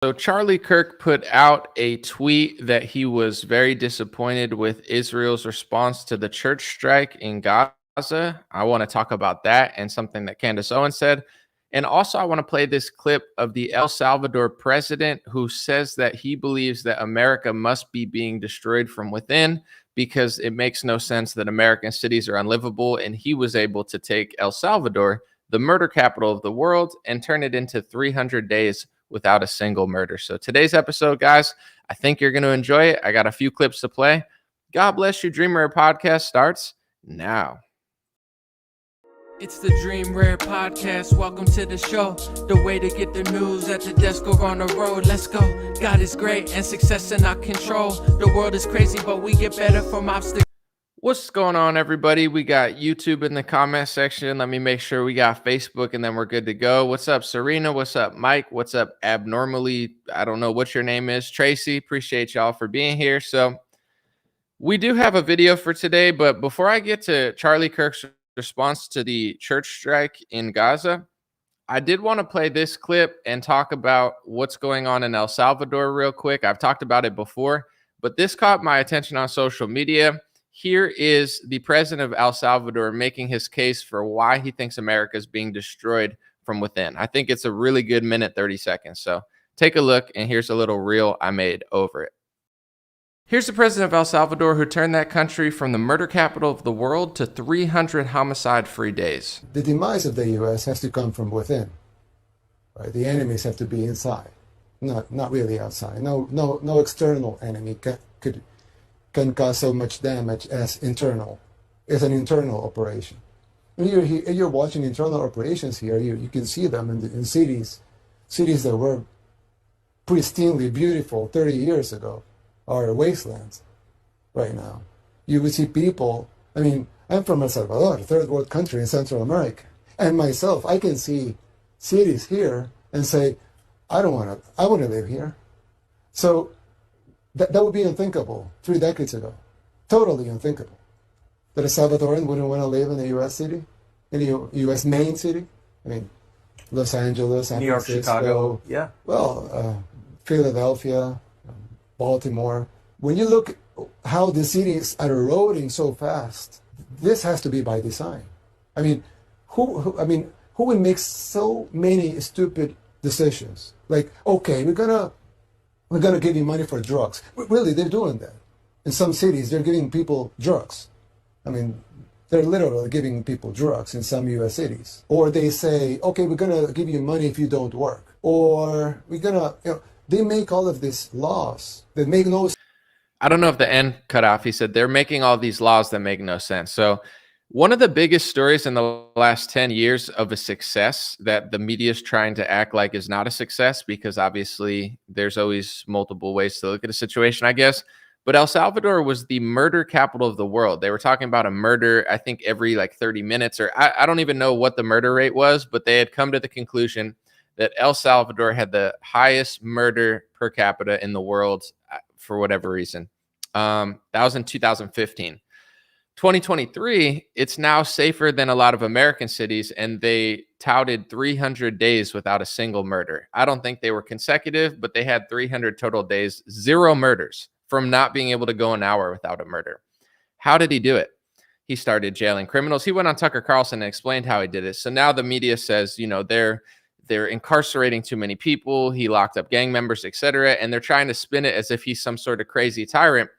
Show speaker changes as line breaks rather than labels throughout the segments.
So Charlie Kirk put out a tweet that he was very disappointed with Israel's response to the church strike in Gaza. I want to talk about that and something that Candace Owens said. And also, I want to play this clip of the El Salvador president who says that he believes that America must be being destroyed from within because it makes no sense that American cities are unlivable. And he was able to take El Salvador, the murder capital of the world, and turn it into 300 days without a single murder. So today's episode, guys, I think you're going to enjoy it. I got a few clips to play. God bless you. Dream Rare podcast starts now.
It's the Dream Rare podcast. Welcome to the show. The way to get the news at the desk or on the road. Let's go. God is great and success in our control. The world is crazy, but we get better from obstacles.
What's going on, everybody? We got YouTube in the comment section. Let me make sure we got Facebook, and then we're good to go. What's up, Serena? What's up, Mike? What's up, Abnormally? I don't know what your name is. Tracy, appreciate y'all for being here. So we do have a video for today, but before I get to Charlie Kirk's response to the church strike in Gaza, I did want to play this clip and talk about what's going on in El Salvador real quick. I've talked about it before, but this caught my attention on social media. Here is the president of El Salvador making his case for why he thinks America is being destroyed from within. I think it's a really good minute, 30 seconds. So take a look, and here's a little reel I made over it. Here's the president of El Salvador who turned that country from the murder capital of the world to 300 homicide-free days.
The demise of the U.S. has to come from within. Right? The enemies have to be inside, not really outside. No external enemy can cause so much damage as internal. It's an internal operation. When you're watching internal operations here, you can see them in cities that were pristinely beautiful 30 years ago are wastelands right now. You would see people, I'm from El Salvador, a third world country in Central America, and myself, I can see cities here and say, I want to live here. So that would be unthinkable 3 decades ago. Totally unthinkable. That a Salvadoran wouldn't want to live in a U.S. city, in a U.S. main city. Los Angeles, San
New York,
Francisco,
Chicago, yeah.
Well, Philadelphia, Baltimore. When you look how the cities are eroding so fast, this has to be by design. Who would make so many stupid decisions? Like, okay, we're gonna give you money for drugs. Really, they're doing that. In some cities, they're giving people drugs. They're literally giving people drugs in some U.S. cities. Or they say, okay, we're gonna give you money if you don't work. Or we're gonna, they make all of these laws that make no sense.
I don't know if the end cut off. He said they're making all these laws that make no sense. So one of the biggest stories in the last 10 years of a success that the media is trying to act like is not a success, because obviously there's always multiple ways to look at a situation, I guess. But El Salvador was the murder capital of the world. They were talking about a murder, I think, every 30 minutes, or I don't even know what the murder rate was, but they had come to the conclusion that El Salvador had the highest murder per capita in the world for whatever reason. That was in 2015. 2023, it's now safer than a lot of American cities, and they touted 300 days without a single murder. I don't think they were consecutive, but they had 300 total days, 0 murders from not being able to go an hour without a murder. How did he do it? He started jailing criminals. He went on Tucker Carlson and explained how he did it. So now the media says, they're incarcerating too many people. He locked up gang members, etc. And they're trying to spin it as if he's some sort of crazy tyrant.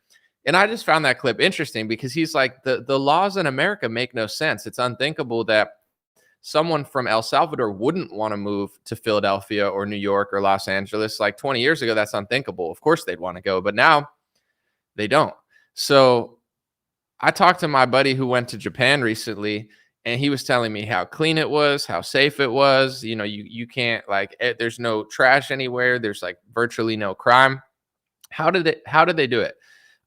And I just found that clip interesting because he's like, the laws in America make no sense. It's unthinkable that someone from El Salvador wouldn't want to move to Philadelphia or New York or Los Angeles. Like 20 years ago, that's unthinkable. Of course they'd want to go, but now they don't. So I talked to my buddy who went to Japan recently, and he was telling me how clean it was, how safe it was. You can't there's no trash anywhere. There's virtually no crime. How did they do it?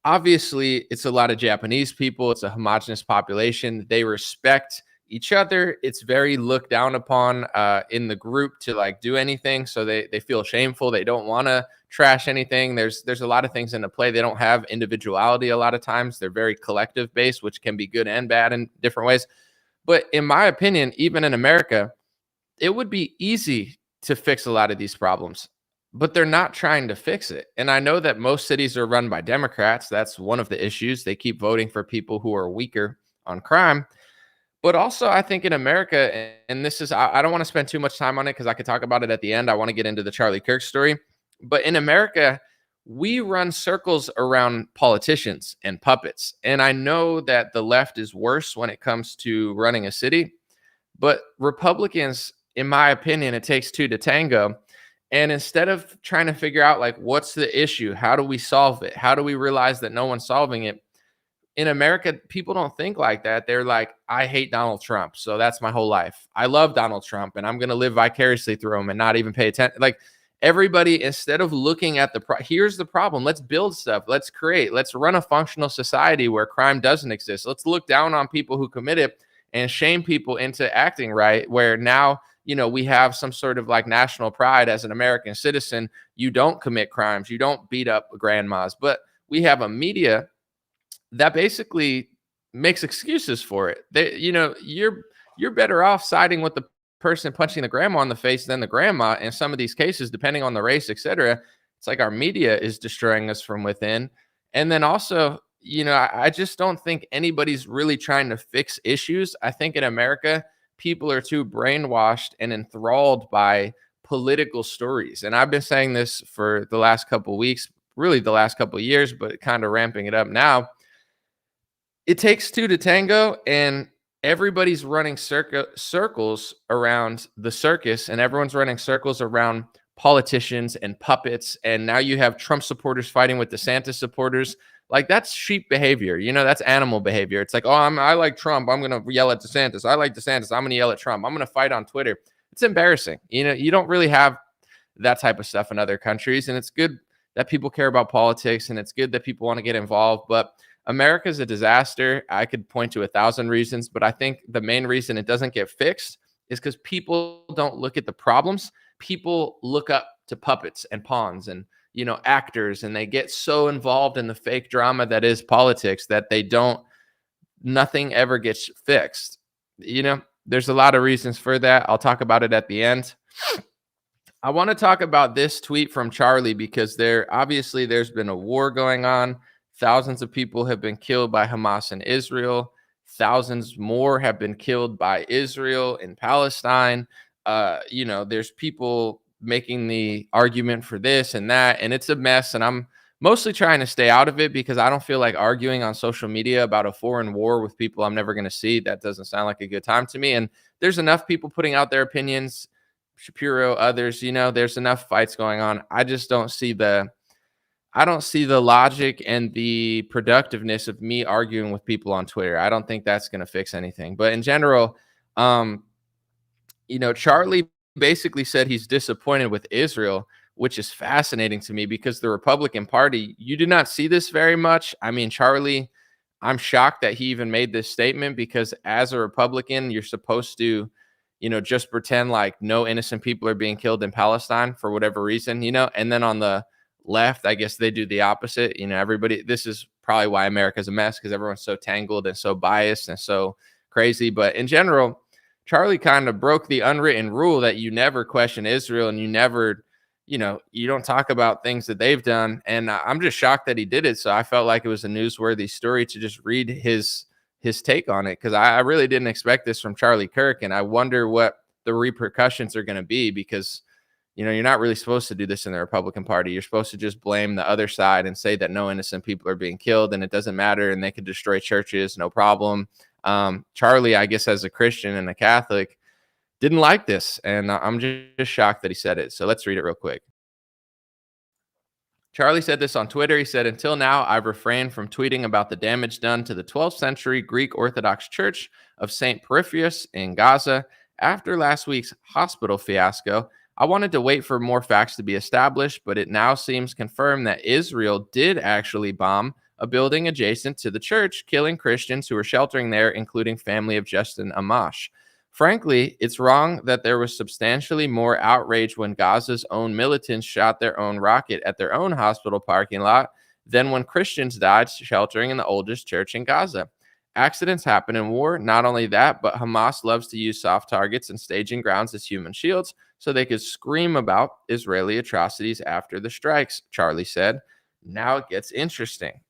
Obviously, it's a lot of Japanese people. It's a homogenous population. They respect each other. It's very looked down upon in the group to do anything. So they feel shameful. They don't want to trash anything. There's a lot of things into play. They don't have individuality a lot of times. They're very collective based, which can be good and bad in different ways. But in my opinion, even in America, it would be easy to fix a lot of these problems. but they're not trying to fix it. And I know that most cities are run by Democrats. That's one of the issues. They keep voting for people who are weaker on crime. But also, I think in America, and this is, I don't want to spend too much time on it because I could talk about it at the end. I want to get into the Charlie Kirk story. But in America, we run circles around politicians and puppets. And I know that the left is worse when it comes to running a city. But Republicans, in my opinion, it takes two to tango. And instead of trying to figure out, like, what's the issue? How do we solve it? How do we realize that no one's solving it? In America, people don't think like that. They're like, I hate Donald Trump, so that's my whole life. I love Donald Trump, and I'm going to live vicariously through him and not even pay attention. Like, everybody, instead of looking at here's the problem. Let's build stuff. Let's create. Let's run a functional society where crime doesn't exist. Let's look down on people who commit it and shame people into acting right, where now, we have some sort of like national pride as an American citizen. You don't commit crimes. You don't beat up grandmas. But we have a media that basically makes excuses for it. You're better off siding with the person punching the grandma in the face than the grandma in some of these cases, depending on the race, etc. It's like our media is destroying us from within. And then also, I just don't think anybody's really trying to fix issues. I think in America, people are too brainwashed and enthralled by political stories. And I've been saying this for the last couple of weeks, really the last couple of years, but kind of ramping it up now. It takes two to tango, and everybody's running circles around the circus, and everyone's running circles around politicians and puppets. And now you have Trump supporters fighting with DeSantis supporters. Like, that's sheep behavior. That's animal behavior. It's like, oh, I like Trump, I'm going to yell at DeSantis. I like DeSantis, I'm going to yell at Trump. I'm going to fight on Twitter. It's embarrassing. You don't really have that type of stuff in other countries. And it's good that people care about politics, and it's good that people want to get involved. But America's a disaster. I could point to 1,000 reasons, but I think the main reason it doesn't get fixed is because people don't look at the problems. People look up to puppets and pawns and, actors, and they get so involved in the fake drama that is politics that nothing ever gets fixed. There's a lot of reasons for that. I'll talk about it at the end. I want to talk about this tweet from Charlie because there's been a war going on. Thousands of people have been killed by Hamas in Israel. Thousands more have been killed by Israel in Palestine. There's people making the argument for this and that, and it's a mess. And I'm mostly trying to stay out of it because I don't feel like arguing on social media about a foreign war with people I'm never going to see. That doesn't sound like a good time to me. And there's enough people putting out their opinions, Shapiro, others, there's enough fights going on. I just don't see the logic and the productiveness of me arguing with people on Twitter. I don't think that's going to fix anything. But in general, Charlie basically said he's disappointed with Israel, which is fascinating to me because the Republican Party, you do not see this very much. I mean, Charlie, I'm shocked that he even made this statement because as a Republican, you're supposed to, just pretend like no innocent people are being killed in Palestine for whatever reason, and then on the left, I guess they do the opposite. This is probably why America's a mess because everyone's so tangled and so biased and so crazy. But in general, Charlie kind of broke the unwritten rule that you never question Israel and you never, you don't talk about things that they've done. And I'm just shocked that he did it. So I felt like it was a newsworthy story to just read his take on it because I really didn't expect this from Charlie Kirk. And I wonder what the repercussions are going to be because you're not really supposed to do this in the Republican Party. You're supposed to just blame the other side and say that no innocent people are being killed and it doesn't matter and they could destroy churches, no problem. Charlie, I guess, as a Christian and a Catholic, didn't like this. And I'm just shocked that he said it. So let's read it real quick. Charlie said this on Twitter. He said, "Until now, I've refrained from tweeting about the damage done to the 12th century Greek Orthodox Church of St. Porphyrius in Gaza after last week's hospital fiasco. I wanted to wait for more facts to be established, but it now seems confirmed that Israel did actually bomb a building adjacent to the church, killing Christians who were sheltering there, including family of Justin Amash. Frankly, it's wrong that there was substantially more outrage when Gaza's own militants shot their own rocket at their own hospital parking lot than when Christians died sheltering in the oldest church in Gaza. Accidents happen in war. Not only that, but Hamas loves to use soft targets and staging grounds as human shields so they could scream about Israeli atrocities after the strikes, Charlie said. Now it gets interesting.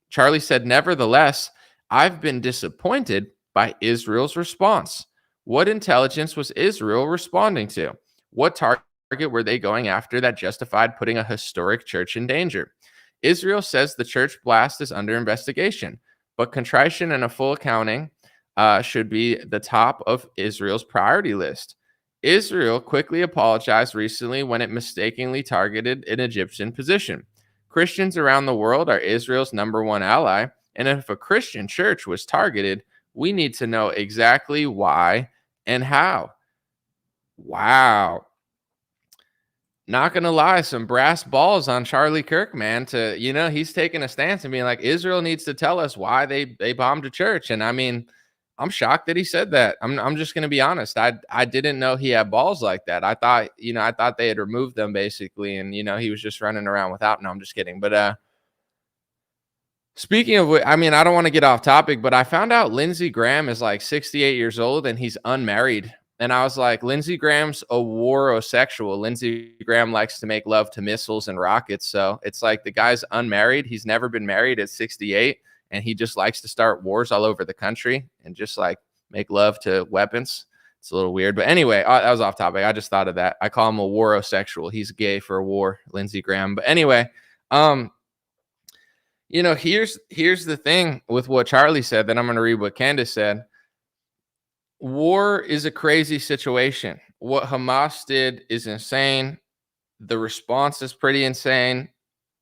Charlie said, nevertheless, I've been disappointed by Israel's response. What intelligence was Israel responding to? What target were they going after that justified putting a historic church in danger? Israel says the church blast is under investigation, but contrition and a full accounting should be the top of Israel's priority list. Israel quickly apologized recently when it mistakenly targeted an Egyptian position. Christians around the world are Israel's #1 ally, and if a Christian church was targeted, we need to know exactly why and how. Wow. Not gonna lie, some brass balls on Charlie Kirk, man. He's taking a stance and being like, Israel needs to tell us why they bombed a church. And I mean, I'm shocked that he said that. I'm just gonna be honest. I didn't know he had balls like that. I thought they had removed them basically, and he was just running around without. No, I'm just kidding. But speaking of which, I mean, I don't want to get off topic, but I found out Lindsey Graham is like 68 years old and he's unmarried. And I was like, Lindsey Graham's a warosexual. Lindsey Graham likes to make love to missiles and rockets. So it's like the guy's unmarried. He's never been married at 68. And he just likes to start wars all over the country and just like make love to weapons. It's a little weird. But anyway, that was off topic. I just thought of that. I call him a warosexual. He's gay for a war, Lindsey Graham. But anyway, here's the thing with what Charlie said. Then I'm going to read what Candace said. War is a crazy situation. What Hamas did is insane. The response is pretty insane.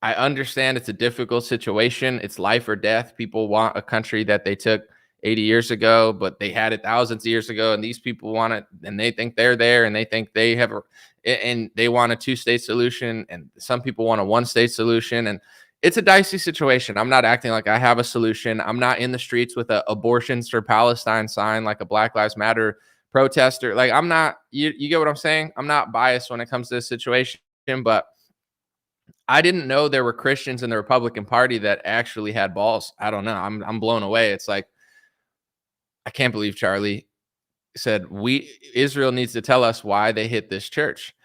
I understand it's a difficult situation. It's life or death. People want a country that they took 80 years ago, but they had it thousands of years ago. And these people want it, and they think they're there, and they think they have, and they want a 2-state solution. And some people want a 1-state solution. And it's a dicey situation. I'm not acting like I have a solution. I'm not in the streets with a abortions for Palestine sign like a Black Lives Matter protester. Like I'm not, you get what I'm saying? I'm not biased when it comes to this situation, but I didn't know there were Christians in the Republican Party that actually had balls. I don't know. I'm blown away. It's like, I can't believe Charlie said Israel needs to tell us why they hit this church.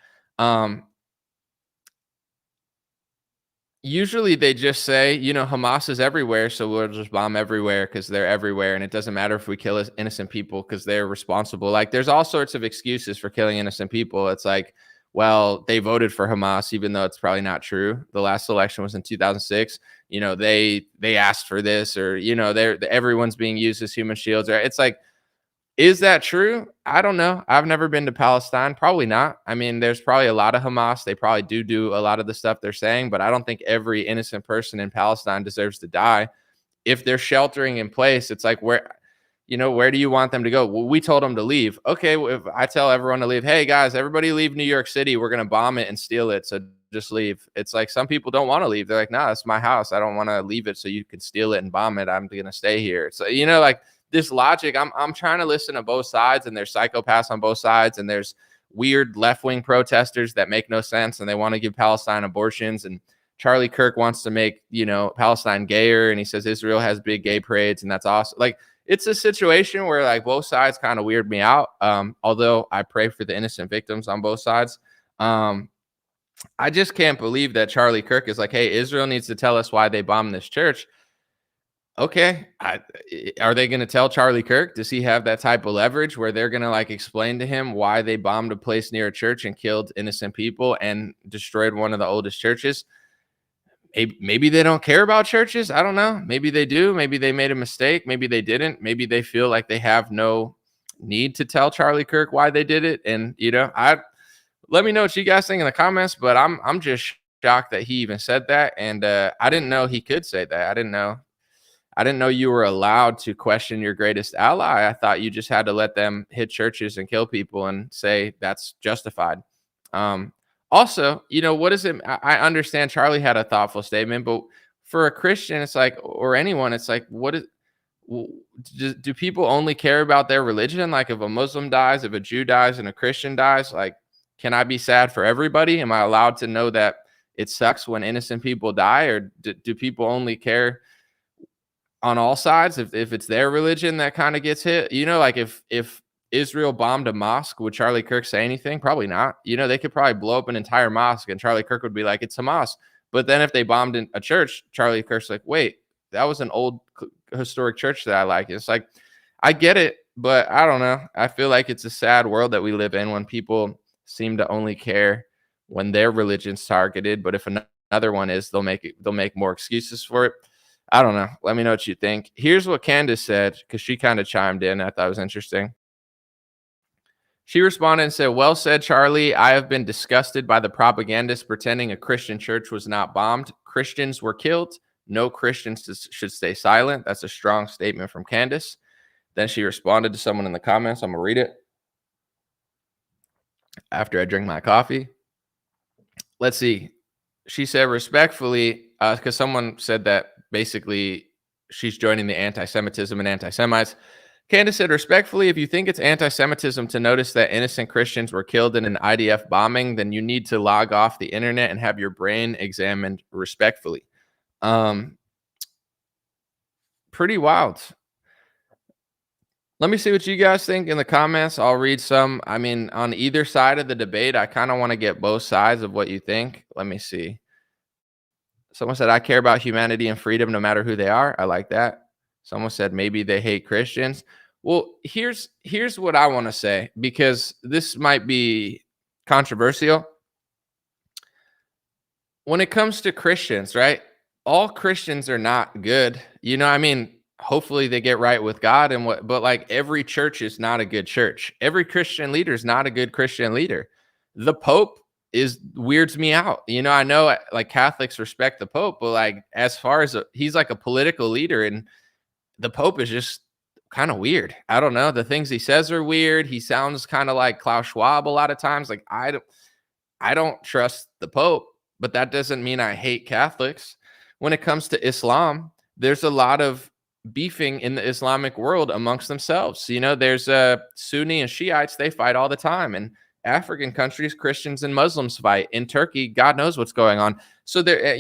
Usually they just say, Hamas is everywhere, so we'll just bomb everywhere because they're everywhere. And it doesn't matter if we kill innocent people because they're responsible. Like there's all sorts of excuses for killing innocent people. It's like, well, they voted for Hamas, even though it's probably not true. The last election was in 2006. They asked for this, or, everyone's being used as human shields. Or it's like, is that true? I don't know. I've never been to Palestine. Probably not. I mean, there's probably a lot of Hamas. They probably do a lot of the stuff they're saying, but I don't think every innocent person in Palestine deserves to die. If they're sheltering in place, it's like, where do you want them to go? Well, we told them to leave. Okay, well, if I tell everyone to leave, hey guys, everybody leave New York City. We're going to bomb it and steal it. So just leave. It's like some people don't want to leave. They're like, nah, it's my house. I don't want to leave it so you can steal it and bomb it. I'm going to stay here. So, like, this logic, I'm trying to listen to both sides, and there's psychopaths on both sides, and there's weird left-wing protesters that make no sense, and they want to give Palestine abortions, and Charlie Kirk wants to make, Palestine gayer, and he says Israel has big gay parades, and that's awesome. Like, it's a situation where like both sides kind of weird me out. Although I pray for the innocent victims on both sides. I just can't believe that Charlie Kirk is like, hey, Israel needs to tell us why they bombed this church. Okay. Are they going to tell Charlie Kirk? Does he have that type of leverage where they're going to like explain to him why they bombed a place near a church and killed innocent people and destroyed one of the oldest churches? Maybe they don't care about churches. I don't know. Maybe they do. Maybe they made a mistake. Maybe they didn't. Maybe they feel like they have no need to tell Charlie Kirk why they did it. And, let me know what you guys think in the comments, but I'm just shocked that he even said that. And I didn't know he could say that. I didn't know you were allowed to question your greatest ally. I thought you just had to let them hit churches and kill people and say that's justified. Also, what is it? I understand Charlie had a thoughtful statement, but for a Christian, it's like, or anyone, it's like, do people only care about their religion? Like if a Muslim dies, if a Jew dies and a Christian dies, like, can I be sad for everybody? Am I allowed to know that it sucks when innocent people die? Or do people only care on all sides, if it's their religion that kind of gets hit, like if Israel bombed a mosque, would Charlie Kirk say anything? Probably not. They could probably blow up an entire mosque and Charlie Kirk would be like, it's Hamas. But then if they bombed a church, Charlie Kirk's like, wait, that was an old historic church that I like. It's like, I get it, but I don't know. I feel like it's a sad world that we live in when people seem to only care when their religion's targeted. But if another one is, they'll make more excuses for it. I don't know. Let me know what you think. Here's what Candace said, because she kind of chimed in. I thought it was interesting. She responded and said, well said, Charlie. I have been disgusted by the propagandists pretending a Christian church was not bombed. Christians were killed. No Christians should stay silent. That's a strong statement from Candace. Then she responded to someone in the comments. I'm going to read it after I drink my coffee. Let's see. She said, respectfully, because someone said that basically she's joining the anti-Semitism and anti-Semites. Candace said, respectfully, if you think it's anti-Semitism to notice that innocent Christians were killed in an IDF bombing, then you need to log off the internet and have your brain examined respectfully. Pretty wild. Let me see what you guys think in the comments. I'll read some. I mean, on either side of the debate, I kind of want to get both sides of what you think. Let me see. Someone said, I care about humanity and freedom no matter who they are. I like that. Someone said maybe they hate Christians. Well, here's what I want to say, because this might be controversial. When it comes to Christians, right? All Christians are not good. I mean, hopefully they get right with God but like every church is not a good church. Every Christian leader is not a good Christian leader. The Pope weirds me out. I know like Catholics respect the Pope, but like as far as he's like a political leader, and the Pope is just kind of weird. I don't know. The things he says are weird. He sounds kind of like Klaus Schwab a lot of times. Like I don't trust the Pope, but that doesn't mean I hate Catholics. When it comes to Islam, there's a lot of beefing in the Islamic world amongst themselves. There's Sunni and Shiites, they fight all the time. In African countries, Christians and Muslims fight. In Turkey, God knows what's going on. So there,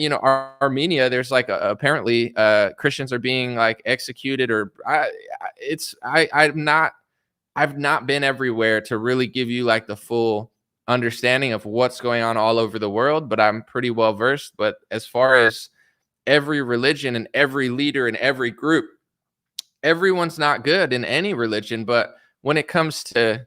Armenia, there's like apparently Christians are being like executed, or I've not been everywhere to really give you like the full understanding of what's going on all over the world, but I'm pretty well versed. But as far as every religion and every leader and every group, everyone's not good in any religion. But when it comes to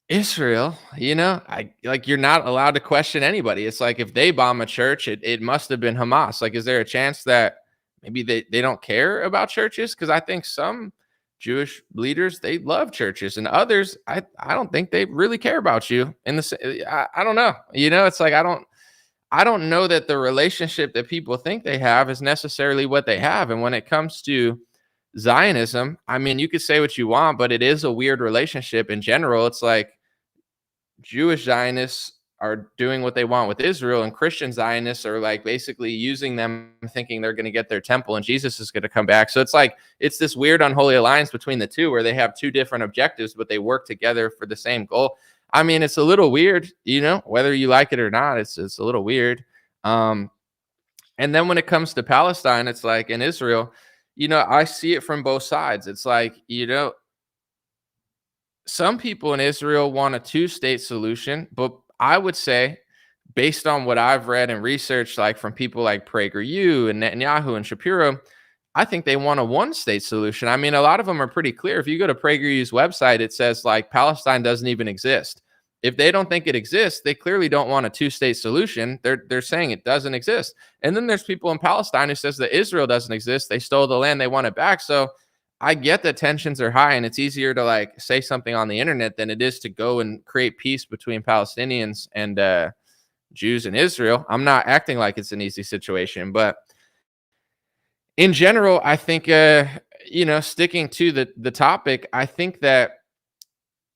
Israel, you're not allowed to question anybody. It's like if they bomb a church, it must have been Hamas. Like, is there a chance that maybe they don't care about churches? Because I think some Jewish leaders, they love churches, and others, I don't think they really care about you. I don't know. It's like I don't know that the relationship that people think they have is necessarily what they have. And when it comes to Zionism, I mean, you could say what you want, but it is a weird relationship in general. It's like Jewish Zionists are doing what they want with Israel, and Christian Zionists are like basically using them, thinking they're going to get their temple and Jesus is going to come back. So it's like, it's this weird unholy alliance between the two where they have two different objectives, but they work together for the same goal. I mean, it's a little weird, whether you like it or not, it's a little weird. And then when it comes to Palestine, it's like in Israel, I see it from both sides. It's like, some people in Israel want a two-state solution, but I would say, based on what I've read and researched, like from people like PragerU and Netanyahu and Shapiro, I think they want a one-state solution. I mean, a lot of them are pretty clear. If you go to PragerU's website, it says like Palestine doesn't even exist. If they don't think it exists, they clearly don't want a two-state solution. They're saying it doesn't exist. And then there's people in Palestine who says that Israel doesn't exist. They stole the land. They want it back. So I get that tensions are high, and it's easier to like say something on the internet than it is to go and create peace between Palestinians and Jews in Israel. I'm not acting like it's an easy situation, but in general, I think, sticking to the topic, I think that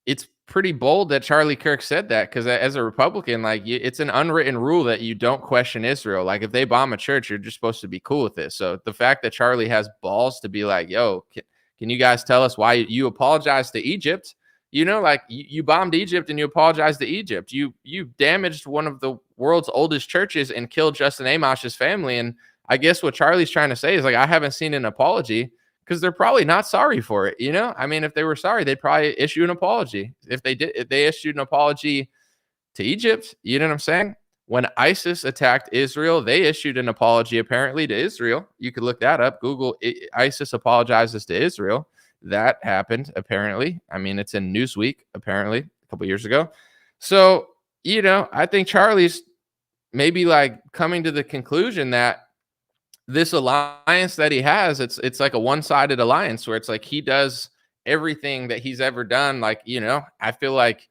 it's pretty bold that Charlie Kirk said that, because as a Republican, like it's an unwritten rule that you don't question Israel. Like if they bomb a church, you're just supposed to be cool with it. So the fact that Charlie has balls to be like, yo, can you guys tell us why you apologized to Egypt? Like you bombed Egypt and you apologized to Egypt. You damaged one of the world's oldest churches and killed Justin Amos's family. And I guess what Charlie's trying to say is like, I haven't seen an apology because they're probably not sorry for it. You know, I mean, if they were sorry, they'd probably issue an apology. If they issued an apology to Egypt, you know what I'm saying? When ISIS attacked Israel, they issued an apology apparently to Israel. You could look that up. Google ISIS apologizes to Israel. That happened apparently. I mean, it's in Newsweek apparently a couple years ago. So, you know, I think Charlie's maybe like coming to the conclusion that this alliance that he has, it's like a one-sided alliance where it's like he does everything that he's ever done. Like, you know, I feel like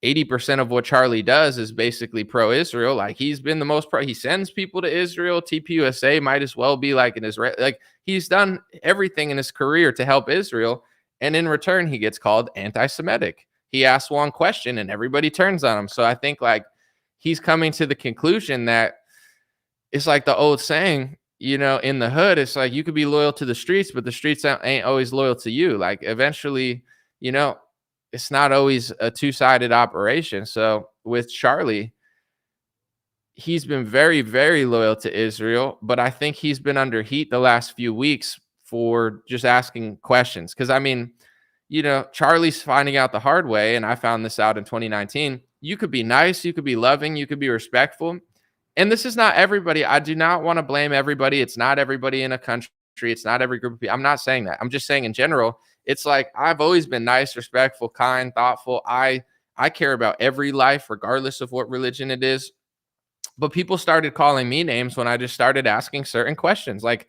80% of what Charlie does is basically pro-Israel. Like he's been the most pro. He sends people to Israel. TPUSA might as well be like an Israel. Like he's done everything in his career to help Israel. And in return, he gets called anti-Semitic. He asks one question and everybody turns on him. So I think like he's coming to the conclusion that it's like the old saying, you know, in the hood, it's like you could be loyal to the streets, but the streets ain't always loyal to you. Like eventually, you know, it's not always a two-sided operation. So with Charlie, he's been very, very loyal to Israel, but I think he's been under heat the last few weeks for just asking questions. Because, I mean, you know, Charlie's finding out the hard way, and I found this out in 2019. You could be nice, you could be loving, you could be respectful. And this is not everybody. I do not want to blame everybody. It's not everybody in a country. It's not every group of people. I'm not saying that. I'm just saying in general, it's like I've always been nice, respectful, kind, thoughtful. I care about every life, regardless of what religion it is. But people started calling me names when I just started asking certain questions. Like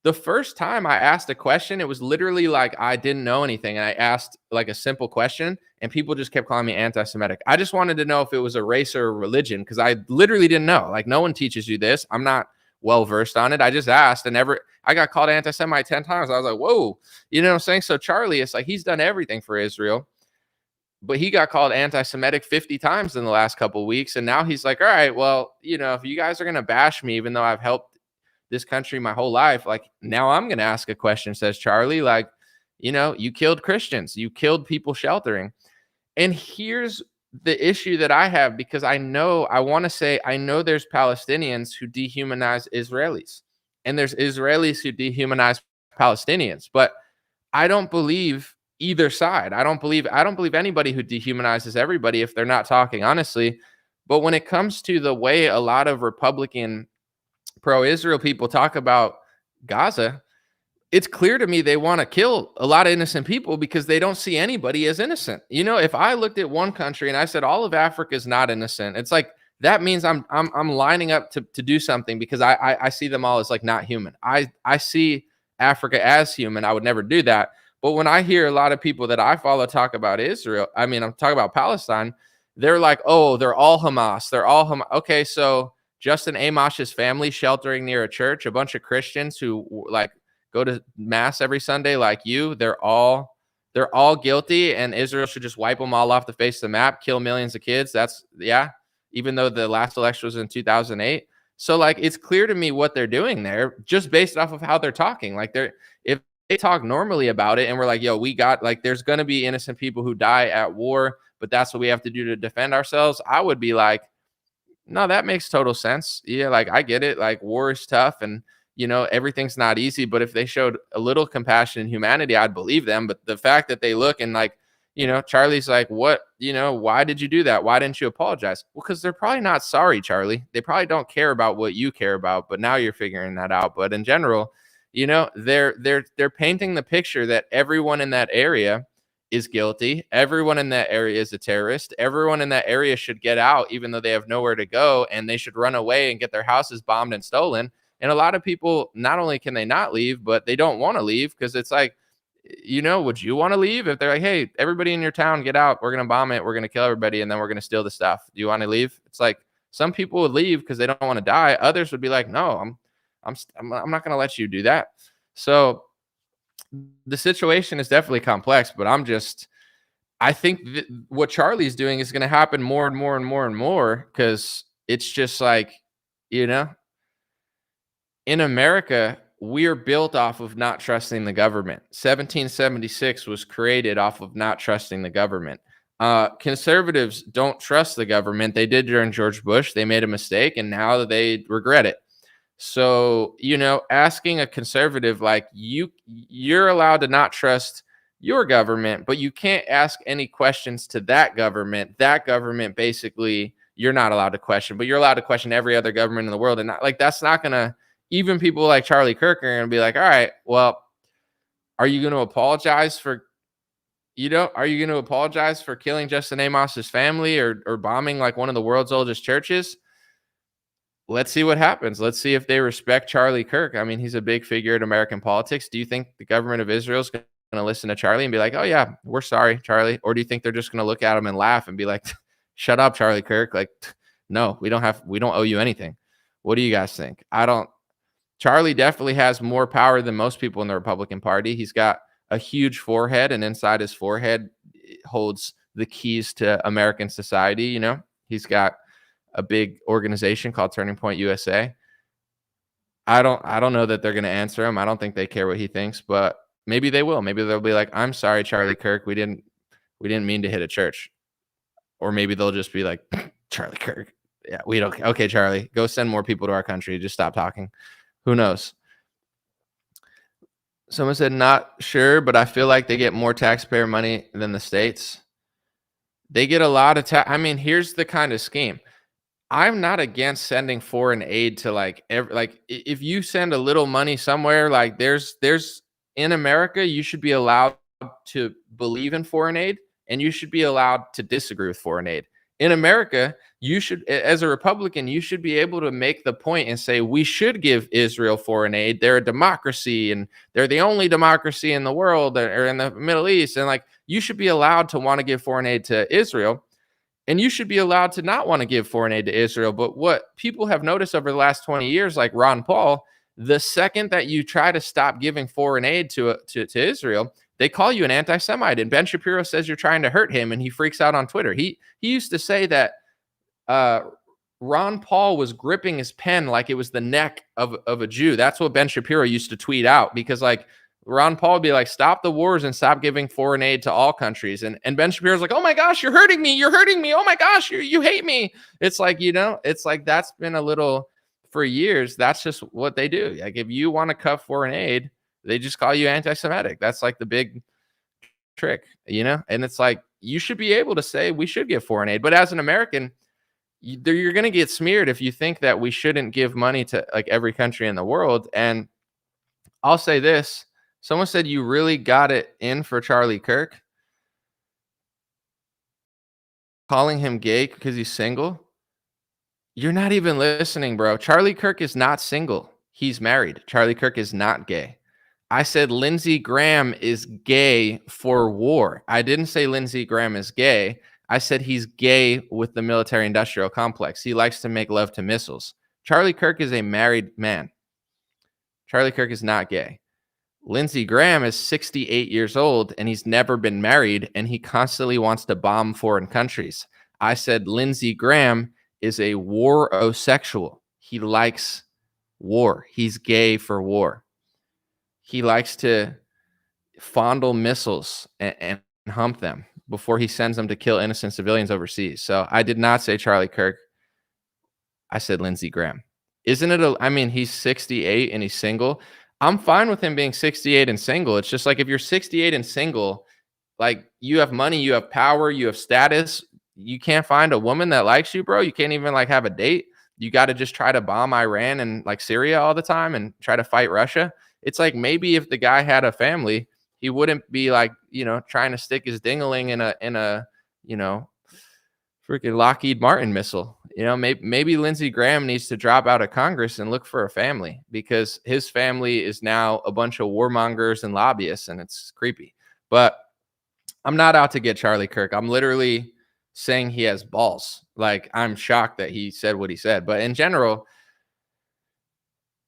the first time I asked a question, it was literally like I didn't know anything. And I asked like a simple question and people just kept calling me anti-Semitic. I just wanted to know if it was a race or a religion because I literally didn't know. Like no one teaches you this. I'm not well-versed on it. I just asked and I got called anti-Semite 10 times. I was like, whoa, you know what I'm saying? So Charlie, it's like, he's done everything for Israel, but he got called anti-Semitic 50 times in the last couple of weeks. And now he's like, all right, well, you know, if you guys are going to bash me, even though I've helped this country my whole life, like now I'm going to ask a question, says Charlie, like, you know, you killed Christians, you killed people sheltering. And here's the issue that I have, because I know there's Palestinians who dehumanize Israelis and there's Israelis who dehumanize Palestinians, but I don't believe either side. I don't believe anybody who dehumanizes everybody if they're not talking honestly. But when it comes to the way a lot of Republican pro-Israel people talk about Gaza, it's clear to me they want to kill a lot of innocent people because they don't see anybody as innocent. You know, if I looked at one country and I said all of Africa is not innocent, it's like that means I'm lining up to do something because I see them all as like not human. I see Africa as human. I would never do that. But when I hear a lot of people that I follow talk about Israel, I mean, I'm talking about Palestine, they're like, oh, they're all Hamas. They're all Hamas. Okay, so Justin Amash's family sheltering near a church, a bunch of Christians who like go to mass every Sunday like you, they're all guilty, and Israel should just wipe them all off the face of the map, kill millions of kids. That's, yeah, even though the last election was in 2008. So like, it's clear to me what they're doing there just based off of how they're talking. Like if they talk normally about it and we're like, yo, we got like, there's going to be innocent people who die at war, but that's what we have to do to defend ourselves. I would be like, no, that makes total sense. Yeah. Like I get it. Like war is tough and, you know, everything's not easy, but if they showed a little compassion and humanity, I'd believe them. But the fact that they look and like, you know, Charlie's like, what, you know, why did you do that? Why didn't you apologize? Well, because they're probably not sorry, Charlie. They probably don't care about what you care about, but now you're figuring that out. But in general, you know, they're painting the picture that everyone in that area is guilty. Everyone in that area is a terrorist. Everyone in that area should get out, even though they have nowhere to go, and they should run away and get their houses bombed and stolen. And a lot of people, not only can they not leave, but they don't want to leave because it's like, you know, would you want to leave if they're like, hey, everybody in your town, get out. We're going to bomb it. We're going to kill everybody. And then we're going to steal the stuff. Do you want to leave? It's like some people would leave because they don't want to die. Others would be like, no, I'm not going to let you do that. So the situation is definitely complex, but I think what Charlie's doing is going to happen more and more and more and more because it's just like, you know, in America, we are built off of not trusting the government. 1776 was created off of not trusting the government. Conservatives don't trust the government. They did during George Bush. They made a mistake, and now they regret it. So, asking a conservative, like, you're allowed to not trust your government, but you can't ask any questions to that government. That government basically you're not allowed to question, but you're allowed to question every other government in the world. And not, like, that's not gonna, even people like Charlie Kirk are gonna be like, all right, well, are you gonna apologize for are you gonna apologize for killing Justin Amos's family or bombing like one of the world's oldest churches? Let's see what happens. Let's see if they respect Charlie Kirk. I mean, he's a big figure in American politics. Do you think the government of Israel is going to listen to Charlie and be like, oh, yeah, we're sorry, Charlie? Or do you think they're just going to look at him and laugh and be like, shut up, Charlie Kirk? Like, no, we don't owe you anything. What do you guys think? Charlie definitely has more power than most people in the Republican Party. He's got a huge forehead, and inside his forehead holds the keys to American society. He's got a big organization called Turning Point USA. I don't know that they're going to answer him. I don't think they care what he thinks, but maybe they will. Maybe they'll be like, I'm sorry, Charlie Kirk. We didn't mean to hit a church. Or maybe they'll just be like, Charlie Kirk. Yeah, we don't. Okay, Charlie, go send more people to our country. Just stop talking. Who knows? Someone said, not sure, but I feel like they get more taxpayer money than the states. They get a lot of I mean, here's the kind of scheme. I'm not against sending foreign aid to if you send a little money somewhere, like there's in America, you should be allowed to believe in foreign aid and you should be allowed to disagree with foreign aid. In America, you should, as a Republican, you should be able to make the point and say, we should give Israel foreign aid. They're a democracy and they're the only democracy in the world or in the Middle East. And like, you should be allowed to want to give foreign aid to Israel. And you should be allowed to not want to give foreign aid to Israel. But what people have noticed over the last 20 years, like Ron Paul, the second that you try to stop giving foreign aid to Israel, they call you an anti-Semite. And Ben Shapiro says you're trying to hurt him, and he freaks out on Twitter. He used to say that Ron Paul was gripping his pen like it was the neck of a Jew. That's what Ben Shapiro used to tweet out, because like Ron Paul would be like, stop the wars and stop giving foreign aid to all countries. And Ben Shapiro's like, oh my gosh, you're hurting me. You're hurting me. Oh my gosh, you hate me. It's like, it's like that's been a little for years. That's just what they do. Like if you want to cut foreign aid, they just call you anti-Semitic. That's like the big trick, and it's like, you should be able to say we should give foreign aid. But as an American, you're going to get smeared if you think that we shouldn't give money to like every country in the world. And I'll say this. Someone said you really got it in for Charlie Kirk. Calling him gay because he's single. You're not even listening, bro. Charlie Kirk is not single. He's married. Charlie Kirk is not gay. I said Lindsey Graham is gay for war. I didn't say Lindsey Graham is gay. I said he's gay with the military-industrial complex. He likes to make love to missiles. Charlie Kirk is a married man. Charlie Kirk is not gay. Lindsey Graham is 68 years old, and he's never been married, and he constantly wants to bomb foreign countries. I said Lindsey Graham is a war-osexual. He likes war. He's gay for war. He likes to fondle missiles and hump them before he sends them to kill innocent civilians overseas. So I did not say Charlie Kirk. I said Lindsey Graham. Isn't it? I mean, he's 68 and he's single. I'm fine with him being 68 and single. It's just like if you're 68 and single, like you have money, you have power, you have status. You can't find a woman that likes you, bro. You can't even like have a date. You got to just try to bomb Iran and like Syria all the time and try to fight Russia. It's like maybe if the guy had a family, he wouldn't be like, trying to stick his dingling in a freaking Lockheed Martin missile. Maybe Lindsey Graham needs to drop out of Congress and look for a family, because his family is now a bunch of warmongers and lobbyists, and it's creepy. But I'm not out to get Charlie Kirk. I'm literally saying he has balls. Like, I'm shocked that he said what he said. But in general,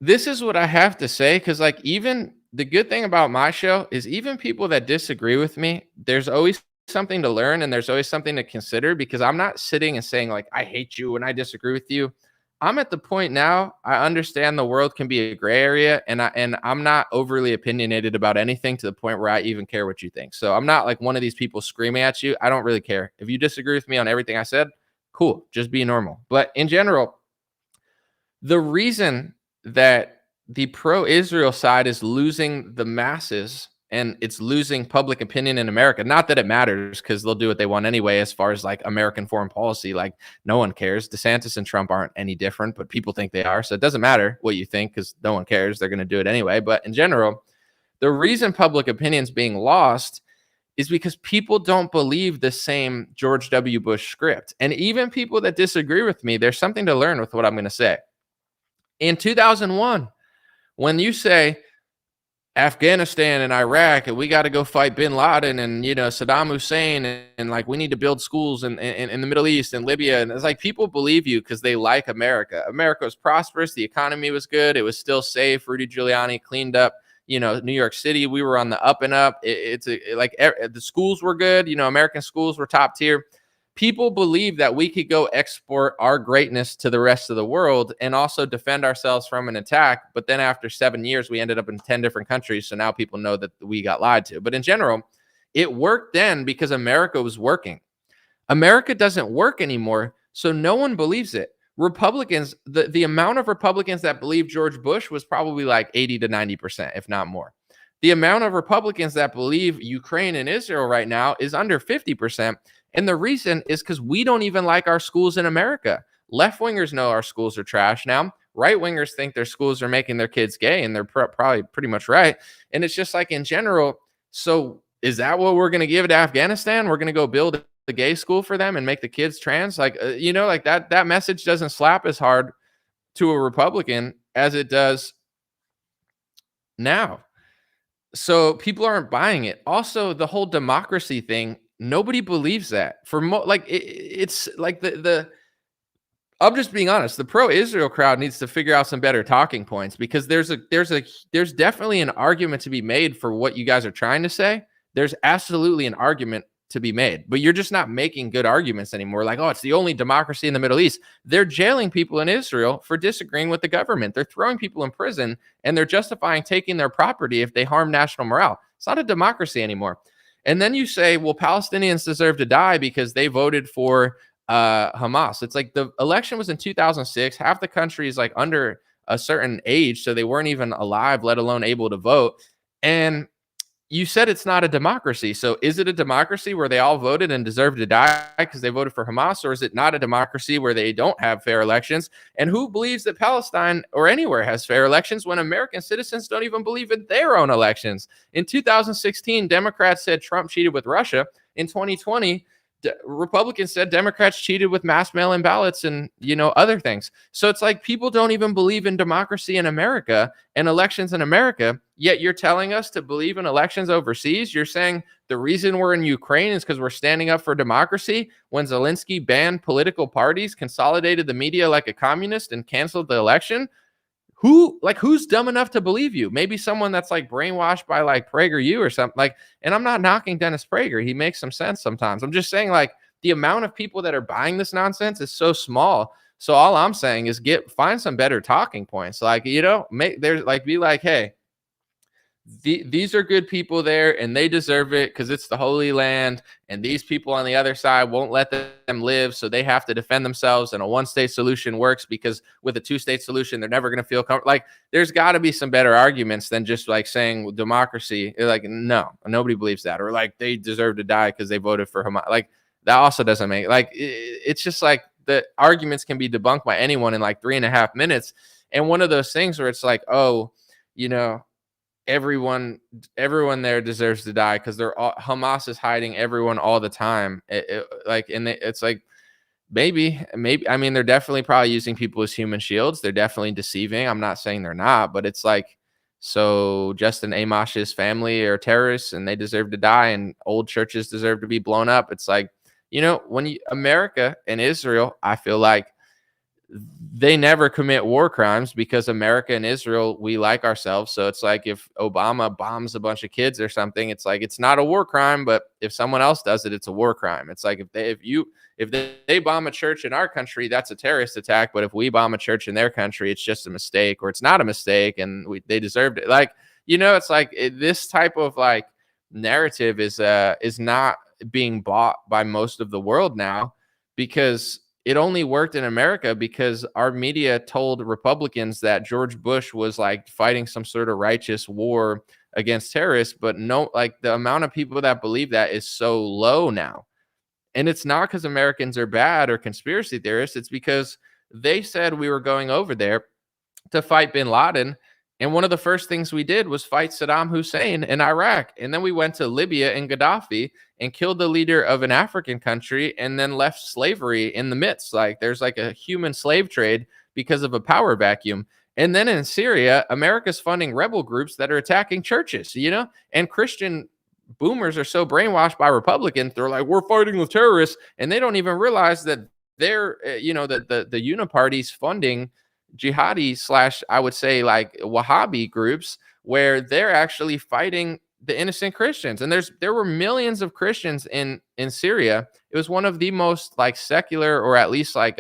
this is what I have to say, because like even the good thing about my show is even people that disagree with me, there's always something to learn and there's always something to consider, because I'm not sitting and saying like, I hate you and I disagree with you. I'm at the point now, I understand the world can be a gray area, and I'm not overly opinionated about anything to the point where I even care what you think. So I'm not like one of these people screaming at you. I don't really care. If you disagree with me on everything I said, cool, just be normal. But in general, the reason that the pro-Israel side is losing the masses and it's losing public opinion in America. Not that it matters, because they'll do what they want anyway, as far as like American foreign policy. Like, no one cares. DeSantis and Trump aren't any different, but people think they are. So it doesn't matter what you think, because no one cares. They're going to do it anyway. But in general, the reason public opinion is being lost is because people don't believe the same George W. Bush script. And even people that disagree with me, there's something to learn with what I'm going to say. In 2001, when you say Afghanistan and Iraq, and we got to go fight bin Laden and, Saddam Hussein, and like, we need to build schools in the Middle East and Libya. And it's like, people believe you because they like America. America was prosperous. The economy was good. It was still safe. Rudy Giuliani cleaned up, New York City. We were on the up and up. The schools were good. American schools were top tier. People believe that we could go export our greatness to the rest of the world and also defend ourselves from an attack. But then after 7 years, we ended up in 10 different countries. So now people know that we got lied to. But in general, it worked then because America was working. America doesn't work anymore, so no one believes it. Republicans, the amount of Republicans that believe George Bush was probably like 80 to 90%, if not more. The amount of Republicans that believe Ukraine and Israel right now is under 50%. And the reason is because we don't even like our schools in America. Left-wingers know our schools are trash now. Right-wingers think their schools are making their kids gay, and they're probably pretty much right. And it's just like, in general, so is that what we're going to give to Afghanistan? We're going to go build a gay school for them and make the kids trans? Like, like that message doesn't slap as hard to a Republican as it does now. So people aren't buying it. Also, the whole democracy thing, nobody believes that. It's like I'm just being honest. The pro-Israel crowd needs to figure out some better talking points, because there's definitely an argument to be made for what you guys are trying to say. There's absolutely an argument to be made, but you're just not making good arguments anymore. Like, oh, it's the only democracy in the Middle East. They're jailing people in Israel for disagreeing with the government. They're throwing people in prison, and they're justifying taking their property if they harm national morale. It's not a democracy anymore. And then you say, well, Palestinians deserve to die because they voted for Hamas. It's like, the election was in 2006. Half the country is like under a certain age, so they weren't even alive, let alone able to vote. And you said it's not a democracy. So is it a democracy where they all voted and deserve to die because they voted for Hamas? Or is it not a democracy where they don't have fair elections? And who believes that Palestine or anywhere has fair elections when American citizens don't even believe in their own elections? In 2016, Democrats said Trump cheated with Russia. In 2020, Republicans said Democrats cheated with mass mail-in ballots and, other things. So it's like, people don't even believe in democracy in America and elections in America, yet you're telling us to believe in elections overseas. You're saying the reason we're in Ukraine is because we're standing up for democracy, when Zelensky banned political parties, consolidated the media like a communist, and canceled the election. Who's dumb enough to believe you? Maybe someone that's like brainwashed by like PragerU or something. Like, and I'm not knocking Dennis Prager. He makes some sense sometimes. I'm just saying, like, the amount of people that are buying this nonsense is so small. So all I'm saying is find some better talking points. Like, be like, hey, these are good people there, and they deserve it because it's the Holy Land, and these people on the other side won't let them live, so they have to defend themselves, and a one-state solution works because with a two-state solution, they're never going to feel comfortable. Like, there's got to be some better arguments than just like saying democracy. Like, no, nobody believes that. Or like, they deserve to die because they voted for Hamas. Like, that also doesn't make, like, it's just like, the arguments can be debunked by anyone in like 3.5 minutes. And one of those things where it's like, oh, everyone there deserves to die because Hamas is hiding everyone all the time. It's like, maybe, I mean, they're definitely probably using people as human shields. They're definitely deceiving. I'm not saying they're not, but it's like, so Justin Amash's family are terrorists and they deserve to die, and old churches deserve to be blown up. It's like, America and Israel, I feel like they never commit war crimes because America and Israel, we like ourselves. So it's like, if Obama bombs a bunch of kids or something, it's like, it's not a war crime, but if someone else does it, it's a war crime. It's like, if they bomb a church in our country, that's a terrorist attack. But if we bomb a church in their country, it's just a mistake, or it's not a mistake, and they deserved it. Like, it's like, this type of like narrative is not being bought by most of the world now, because it only worked in America because our media told Republicans that George Bush was like fighting some sort of righteous war against terrorists. But no, like the amount of people that believe that is so low now. And it's not because Americans are bad or conspiracy theorists. It's because they said we were going over there to fight bin Laden. And one of the first things we did was fight Saddam Hussein in Iraq. And then we went to Libya and Gaddafi and killed the leader of an African country and then left slavery in the midst. Like there's like a human slave trade because of a power vacuum. And then in Syria, America's funding rebel groups that are attacking churches, and Christian boomers are so brainwashed by Republicans. They're like, we're fighting with terrorists. And they don't even realize that they're, the uniparty's funding jihadi / I would say like Wahhabi groups where they're actually fighting the innocent Christians. And there were millions of Christians in Syria. It was one of the most like secular or at least like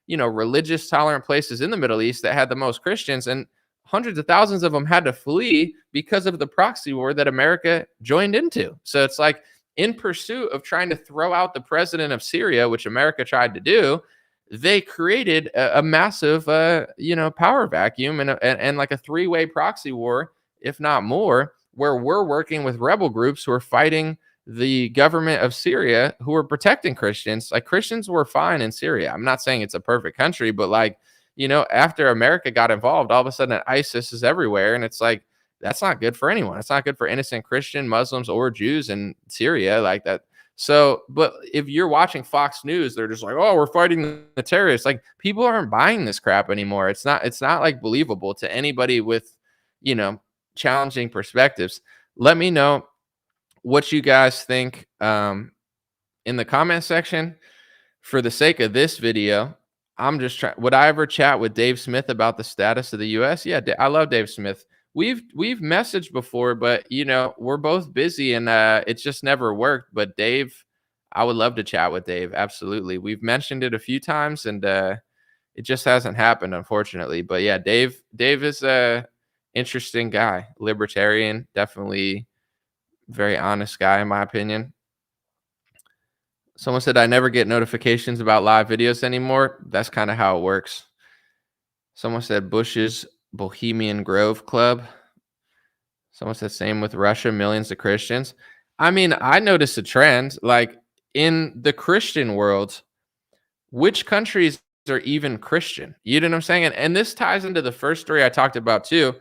religious tolerant places in the Middle East that had the most Christians, and hundreds of thousands of them had to flee because of the proxy war that America joined into. So it's like in pursuit of trying to throw out the president of Syria, which America tried to do, they created a massive, power vacuum and like a three-way proxy war, if not more, where we're working with rebel groups who are fighting the government of Syria, who are protecting Christians. Like Christians were fine in Syria. I'm not saying it's a perfect country, but like, after America got involved, all of a sudden ISIS is everywhere. And it's like, that's not good for anyone. It's not good for innocent Christian, Muslims, or Jews in Syria like that. So, but if you're watching Fox News, they're just like, oh, we're fighting the terrorists. Like people aren't buying this crap anymore. It's not like believable to anybody with, challenging perspectives. Let me know what you guys think in the comment section. For the sake of this video, I'm just trying, would I ever chat with Dave Smith about the status of the US? Yeah, I love Dave Smith. We've messaged before, but we're both busy and it just never worked. But Dave, I would love to chat with Dave. Absolutely. We've mentioned it a few times and it just hasn't happened, unfortunately. But yeah, Dave is a interesting guy, libertarian, definitely very honest guy in my opinion. Someone said I never get notifications about live videos anymore. That's kind of how it works. Someone said Bush's Bohemian Grove Club. Someone said same with Russia, millions of Christians. I mean, I noticed a trend like in the Christian world, which countries are even Christian? You know what I'm saying? And this ties into the first story I talked about too.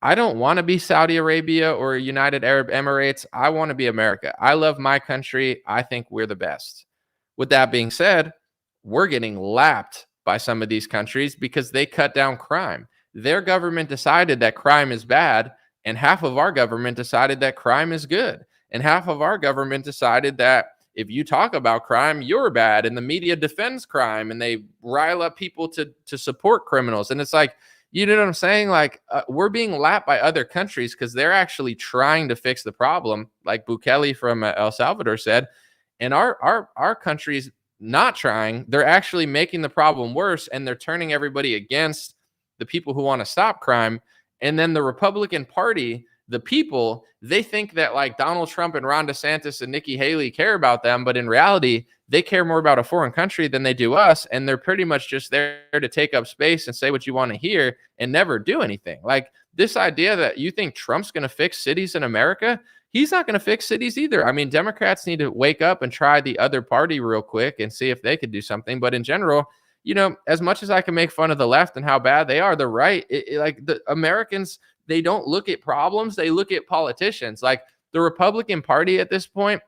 I don't want to be Saudi Arabia or United Arab Emirates. I want to be America. I love my country. I think we're the best. With that being said, we're getting lapped by some of these countries because they cut down crime. Their government decided that crime is bad, and half of our government decided that crime is good. And half of our government decided that if you talk about crime, you're bad, and the media defends crime, and they rile up people to support criminals. And it's like, you know what I'm saying? Like we're being lapped by other countries because they're actually trying to fix the problem, like Bukele from El Salvador said. And our country's not trying. They're actually making the problem worse, and they're turning everybody against the people who want to stop crime. And then the Republican Party, the people, they think that like Donald Trump and Ron DeSantis and Nikki Haley care about them, but in reality, they care more about a foreign country than they do us. And they're pretty much just there to take up space and say what you want to hear and never do anything. Like this idea that you think Trump's going to fix cities in America, he's not going to fix cities either. I mean, Democrats need to wake up and try the other party real quick and see if they could do something. But in general, as much as I can make fun of the left and how bad they are, the right, like the Americans, they don't look at problems. They look at politicians. Like the Republican Party at this point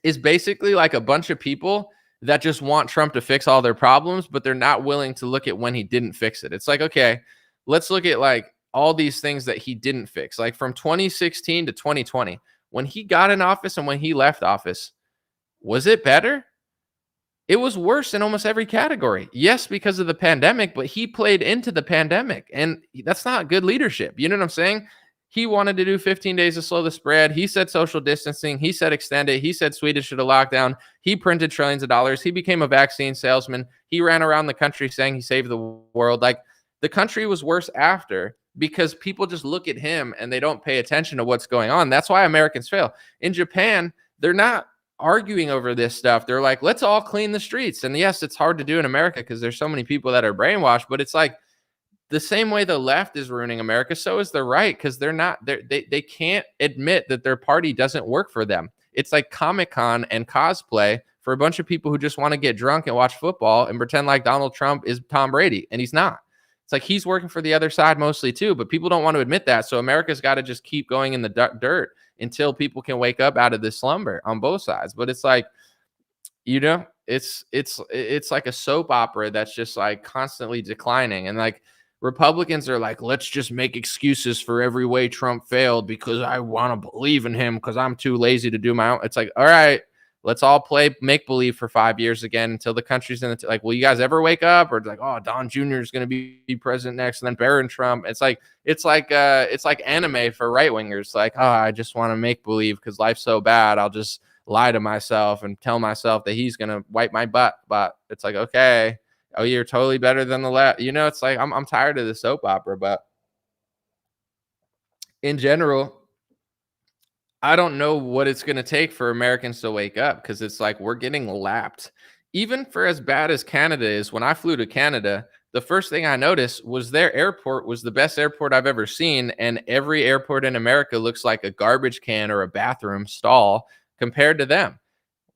is basically like a bunch of people that just want Trump to fix all their problems, but they're not willing to look at when he didn't fix it. It's like, okay, let's look at like all these things that he didn't fix. Like from 2016 to 2020, when he got in office and when he left office, was it better? It was worse in almost every category. Yes, because of the pandemic, but he played into the pandemic, and that's not good leadership. You know what I'm saying? He wanted to do 15 days to slow the spread. He said social distancing. He said extend it. He said Sweden should have locked down. He printed trillions of dollars. He became a vaccine salesman. He ran around the country saying he saved the world. Like the country was worse after because people just look at him and they don't pay attention to what's going on. That's why Americans fail. In Japan, they're not arguing over this stuff. They're like, let's all clean the streets. And yes, it's hard to do in America because there's so many people that are brainwashed, but it's like the same way the left is ruining America, so is the right, because they can't admit that their party doesn't work for them. It's like Comic-Con and cosplay for a bunch of people who just want to get drunk and watch football and pretend like Donald Trump is Tom Brady, and he's not. It's like he's working for the other side mostly too, but people don't want to admit that. So America's got to just keep going in the dirt until people can wake up out of this slumber on both sides. But it's like, it's like a soap opera that's just like constantly declining. And like Republicans are like, let's just make excuses for every way Trump failed because I want to believe in him because I'm too lazy to do my own. It's like, all right, let's all play make believe for 5 years again until the country's in the like, will you guys ever wake up? Or it's like, oh, Don Jr. is going to be president next, and then Barron Trump. It's like anime for right wingers. Like, oh, I just want to make believe because life's so bad. I'll just lie to myself and tell myself that he's going to wipe my butt. But it's like, okay, oh, you're totally better than the left. It's like, I'm tired of the soap opera, but in general, I don't know what it's going to take for Americans to wake up, because it's like we're getting lapped. Even for as bad as Canada is, when I flew to Canada, the first thing I noticed was their airport was the best airport I've ever seen, and every airport in America looks like a garbage can or a bathroom stall compared to them.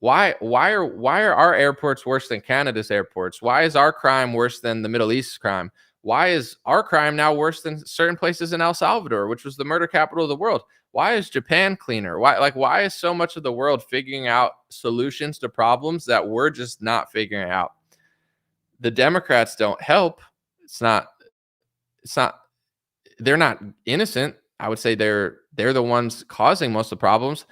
Why are our airports worse than Canada's airports? Why is our crime worse than the Middle East's crime? Why is our crime now worse than certain places in El Salvador, which was the murder capital of the world? Why is Japan cleaner? Why is so much of the world figuring out solutions to problems that we're just not figuring out? The Democrats don't help. They're not innocent. I would say they're the ones causing most of the problems.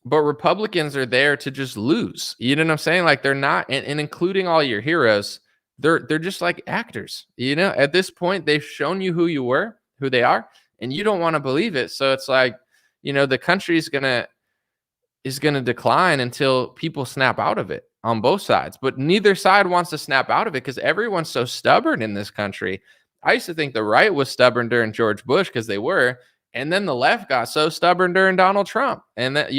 But Republicans are there to just lose. You know what I'm saying? Like, they're not, and including all your heroes, they're just like actors. At this point, they've shown you who they are, and you don't want to believe it. So it's like, the country is gonna decline until people snap out of it on both sides. But neither side wants to snap out of it because everyone's so stubborn in this country. I used to think the right was stubborn during George Bush because they were. And then the left got so stubborn during Donald Trump. And that,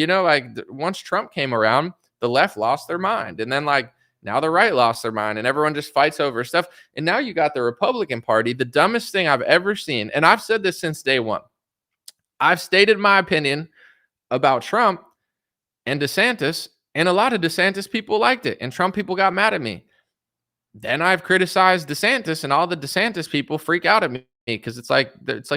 once Trump came around, the left lost their mind. And then now the right lost their mind, and everyone just fights over stuff. And now you got the Republican Party, the dumbest thing I've ever seen. And I've said this since day one. I've stated my opinion about Trump and DeSantis, and a lot of DeSantis people liked it, and Trump people got mad at me. Then I've criticized DeSantis, and all the DeSantis people freak out at me because it's like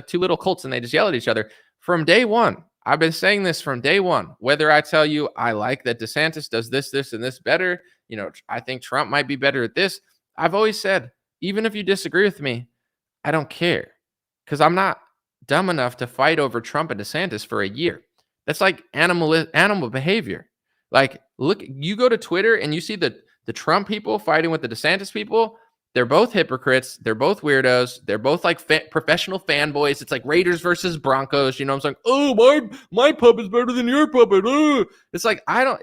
two little cults and they just yell at each other. From day one, I've been saying this from day one. Whether I tell you I like that DeSantis does this, and this better, I think Trump might be better at this. I've always said, even if you disagree with me, I don't care, because I'm not dumb enough to fight over Trump and DeSantis for a year. That's like animal behavior. Like, look, you go to Twitter and you see the Trump people fighting with the DeSantis people. They're both hypocrites. They're both weirdos. They're both like professional fanboys. It's like Raiders versus Broncos. I'm saying, oh, my pup is better than your puppet. It's like, I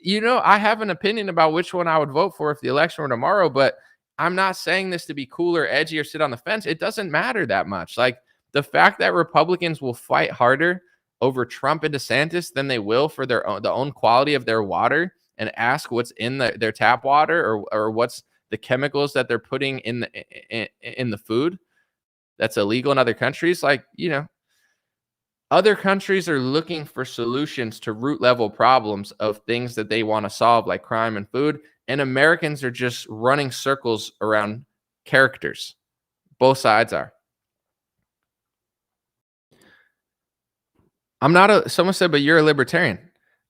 have an opinion about which one I would vote for if the election were tomorrow, but I'm not saying this to be cool or edgy or sit on the fence. It doesn't matter that much. Like, the fact that Republicans will fight harder over Trump and DeSantis than they will for the own quality of their water, and ask what's in their tap water or what's the chemicals that they're putting in the food that's illegal in other countries. Other countries are looking for solutions to root level problems of things that they want to solve, like crime and food. And Americans are just running circles around characters. Both sides are. Someone said, but you're a libertarian.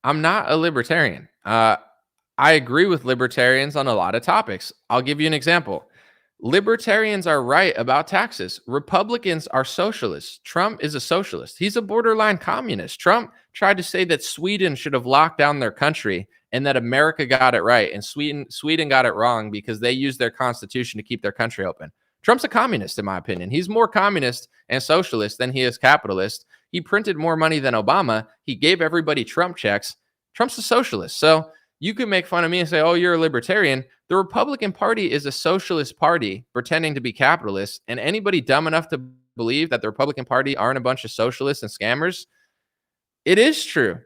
I'm not a libertarian. I agree with libertarians on a lot of topics. I'll give you an example. Libertarians are right about taxes. Republicans are socialists. Trump is a socialist. He's a borderline communist. Trump tried to say that Sweden should have locked down their country and that America got it right, and Sweden got it wrong because they used their constitution to keep their country open. Trump's a communist, in my opinion. He's more communist and socialist than he is capitalist. He printed more money than Obama. He gave everybody Trump checks. Trump's a socialist. So you can make fun of me and say, oh, you're a libertarian. The Republican Party is a socialist party pretending to be capitalist. And anybody dumb enough to believe that the Republican Party aren't a bunch of socialists and scammers, it is true.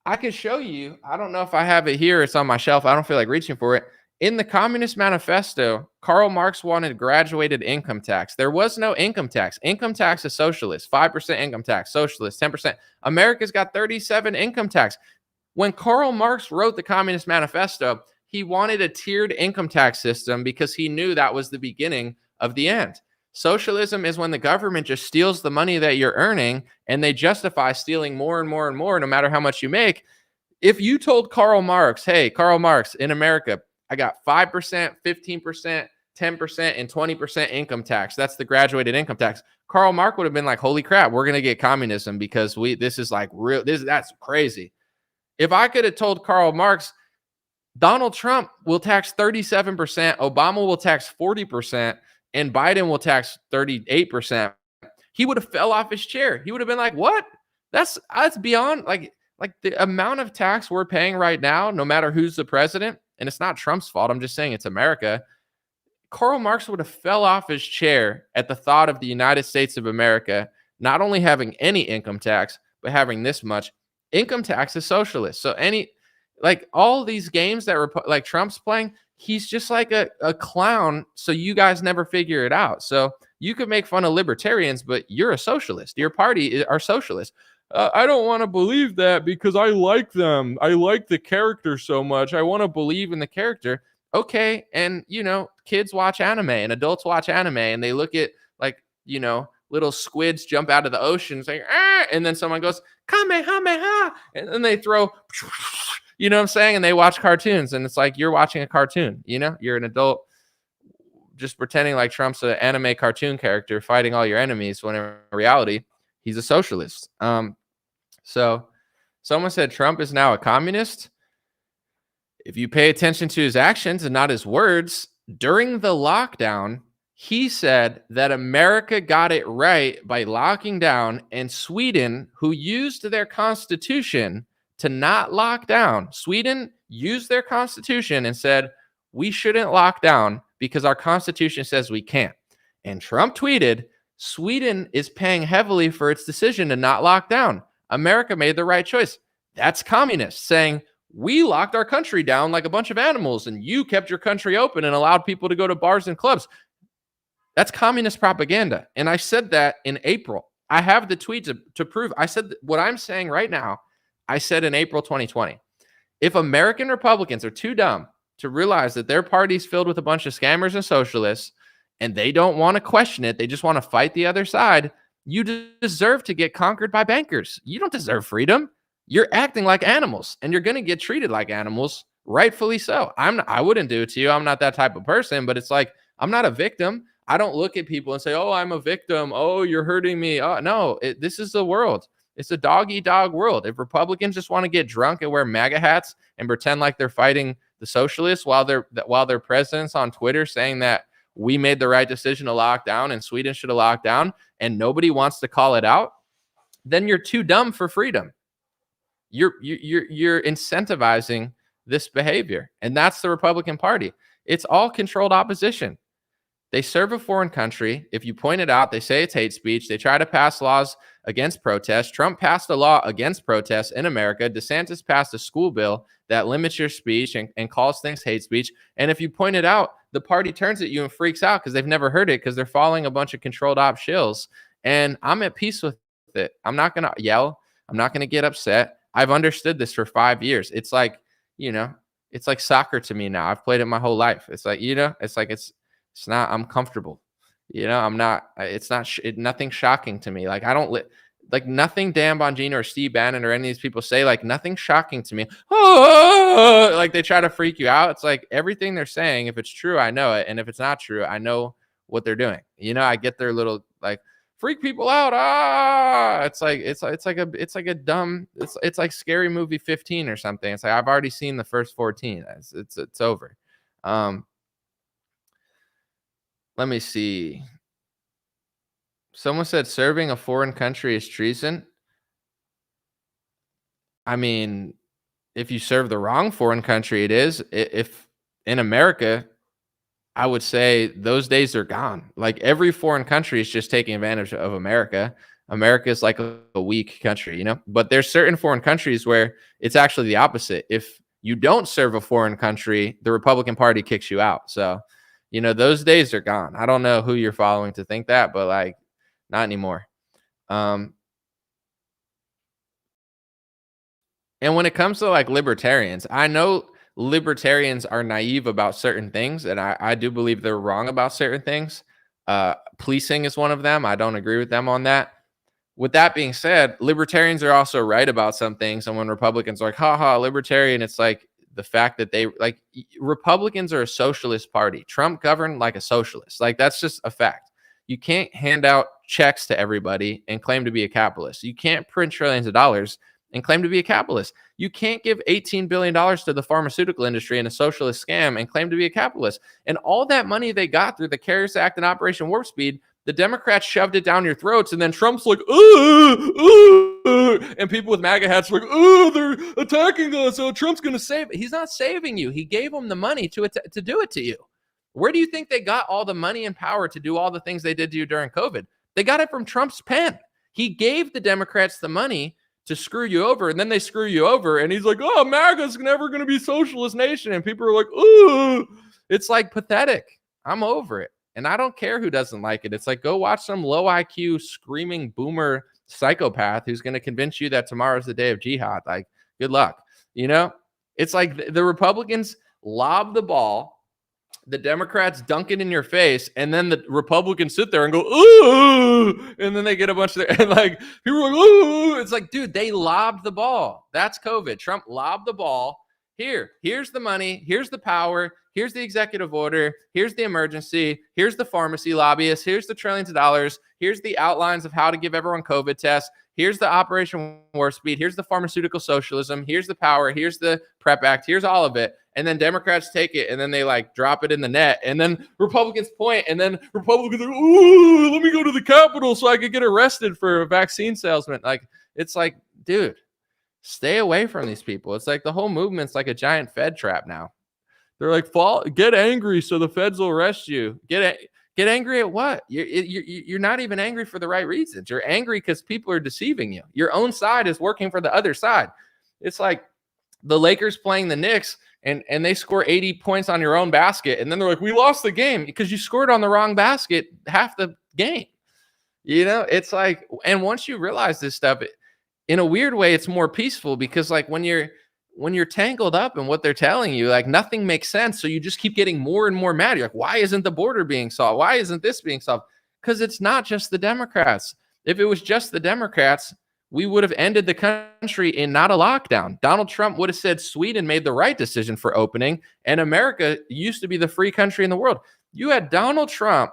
I could show you. I don't know if I have it here. It's on my shelf. I don't feel like reaching for it. In the Communist Manifesto, Karl Marx wanted graduated income tax. There was no income tax. Income tax is socialist. 5% income tax, socialist, 10%. America's got 37 income tax. When Karl Marx wrote the Communist Manifesto, he wanted a tiered income tax system because he knew that was the beginning of the end. Socialism is when the government just steals the money that you're earning and they justify stealing more and more and more, no matter how much you make. If you told Karl Marx, hey, Karl Marx, in America, I got 5%, 15%, 10%, and 20% income tax. That's the graduated income tax. Karl Marx would have been like, holy crap, we're going to get communism because this is like real. That's crazy. If I could have told Karl Marx, Donald Trump will tax 37%, Obama will tax 40%, and Biden will tax 38%, he would have fell off his chair. He would have been like, what? That's beyond like the amount of tax we're paying right now, no matter who's the president, and it's not Trump's fault. I'm just saying it's America. Karl Marx would have fell off his chair at the thought of the United States of America not only having any income tax, but having this much. Income tax is socialist. So all these games that were like Trump's playing, he's just like a clown. So you guys never figure it out. So you could make fun of libertarians, but you're a socialist. Your party are socialists. I don't want to believe that because I like them. I like the character so much. I want to believe in the character. Okay. And, kids watch anime and adults watch anime and they look at little squids jump out of the ocean saying, ah, and then someone goes, Kamehameha, and then they throw, you know what I'm saying? And they watch cartoons and it's like, you're watching a cartoon, you're an adult just pretending like Trump's an anime cartoon character fighting all your enemies when in reality, he's a socialist. So someone said Trump is now a communist. If you pay attention to his actions and not his words, during the lockdown, he said that America got it right by locking down, and Sweden, who used their constitution to not lock down, Sweden used their constitution and said, we shouldn't lock down because our constitution says we can't. And Trump tweeted, Sweden is paying heavily for its decision to not lock down. America made the right choice. That's communist saying, we locked our country down like a bunch of animals and you kept your country open and allowed people to go to bars and clubs. That's communist propaganda. And I said that in April. I have the tweet to prove. I said what I'm saying right now, I said in April 2020. If American Republicans are too dumb to realize that their party's filled with a bunch of scammers and socialists, and they don't want to question it, they just want to fight the other side, you deserve to get conquered by bankers. You don't deserve freedom. You're acting like animals, and you're going to get treated like animals, rightfully so. I wouldn't do it to you. I'm not that type of person, but it's like, I'm not a victim. I don't look at people and say, oh, I'm a victim. Oh, you're hurting me. Oh, no, this is the world. It's a dog-eat-dog world. If Republicans just want to get drunk and wear MAGA hats and pretend like they're fighting the socialists while their president's on Twitter saying that we made the right decision to lock down and Sweden should have locked down and nobody wants to call it out, then you're too dumb for freedom. You're incentivizing this behavior. And that's the Republican Party. It's all controlled opposition. They serve a foreign country. If you point it out, they say it's hate speech. They try to pass laws against protests. Trump passed a law against protests in America. DeSantis passed a school bill that limits your speech and calls things hate speech. And if you point it out, the party turns at you and freaks out because they've never heard it because they're following a bunch of controlled op shills. And I'm at peace with it. I'm not going to yell. I'm not going to get upset. I've understood this for 5 years. It's like, it's like soccer to me now. I've played it my whole life. It's like, it's not, I'm comfortable, I'm not, it's not, nothing shocking to me. Like, I don't like nothing Dan Bongino or Steve Bannon or any of these people say, like nothing shocking to me. Oh, like they try to freak you out. It's like everything they're saying, if it's true, I know it. And if it's not true, I know what they're doing. I get their little, like, freak people out. It's like a dumb, it's like Scary Movie 15 or something. It's like, I've already seen the first 14. It's over. Let me see. Someone said serving a foreign country is treason. I mean, if you serve the wrong foreign country, it is. If in America, I would say those days are gone. Like every foreign country is just taking advantage of America. America is like a weak country, you know? But there's certain foreign countries where it's actually the opposite. If you don't serve a foreign country, the Republican Party kicks you out. So, you know, those days are gone. I don't know who you're following to think that, but like, not anymore. And when it comes to like libertarians, I know libertarians are naive about certain things, and I do believe they're wrong about certain things. Policing is one of them. I don't agree with them on that. With that being said, libertarians are also right about some things. And when Republicans are like, haha, libertarian, it's like the fact that they like Republicans are a socialist party. Trump governed like a socialist. Like that's just a fact. You can't hand out checks to everybody and claim to be a capitalist. You can't print trillions of dollars and claim to be a capitalist. You can't give $18 billion to the pharmaceutical industry in a socialist scam and claim to be a capitalist. And all that money they got through the CARES Act and Operation Warp Speed, the Democrats shoved it down your throats, and then Trump's like, and people with MAGA hats are like, they're attacking us. Oh, Trump's going to save it. He's not saving you. He gave them the money to do it to you. Where do you think they got all the money and power to do all the things they did to you during COVID? They got it from Trump's pen. He gave the Democrats the money to screw you over, and then they screw you over, and he's like, oh, MAGA's never going to be a socialist nation, and people are like, oh, it's like pathetic. I'm over it. And I don't care who doesn't like it. It's like, go watch some low IQ screaming boomer psychopath who's going to convince you that tomorrow's the day of jihad. Like, good luck. You know, it's like the Republicans lob the ball, the Democrats dunk it in your face, and then the Republicans sit there and go, ooh, and then they get a bunch of, and like, people are like, ooh. It's like, dude, they lobbed the ball. That's COVID. Trump lobbed the ball. Here's the money. Here's the power. Here's the executive order. Here's the emergency. Here's the pharmacy lobbyists. Here's the trillions of dollars. Here's the outlines of how to give everyone COVID tests. Here's the Operation Warp Speed. Here's the pharmaceutical socialism. Here's the power. Here's the PrEP Act. Here's all of it. And then Democrats take it and then they like drop it in the net. And then Republicans point, and then Republicans are, ooh, let me go to the Capitol so I could get arrested for a vaccine salesman. Like, it's like, dude, stay away from these people. It's like the whole movement's like a giant Fed trap now. They're like, get angry so the feds will arrest you. Get angry at what? You're not even angry for the right reasons. You're angry because people are deceiving you. Your own side is working for the other side. It's like the Lakers playing the Knicks, and they score 80 points on your own basket. And then they're like, we lost the game because you scored on the wrong basket half the game. You know, it's like, and once you realize this stuff, in a weird way, it's more peaceful because like when you're tangled up in what they're telling you, like nothing makes sense. So you just keep getting more and more mad. You're like, why isn't the border being solved? Why isn't this being solved? Because it's not just the Democrats. If it was just the Democrats, we would have ended the country in not a lockdown. Donald Trump would have said Sweden made the right decision for opening, and America used to be the free country in the world. You had Donald Trump,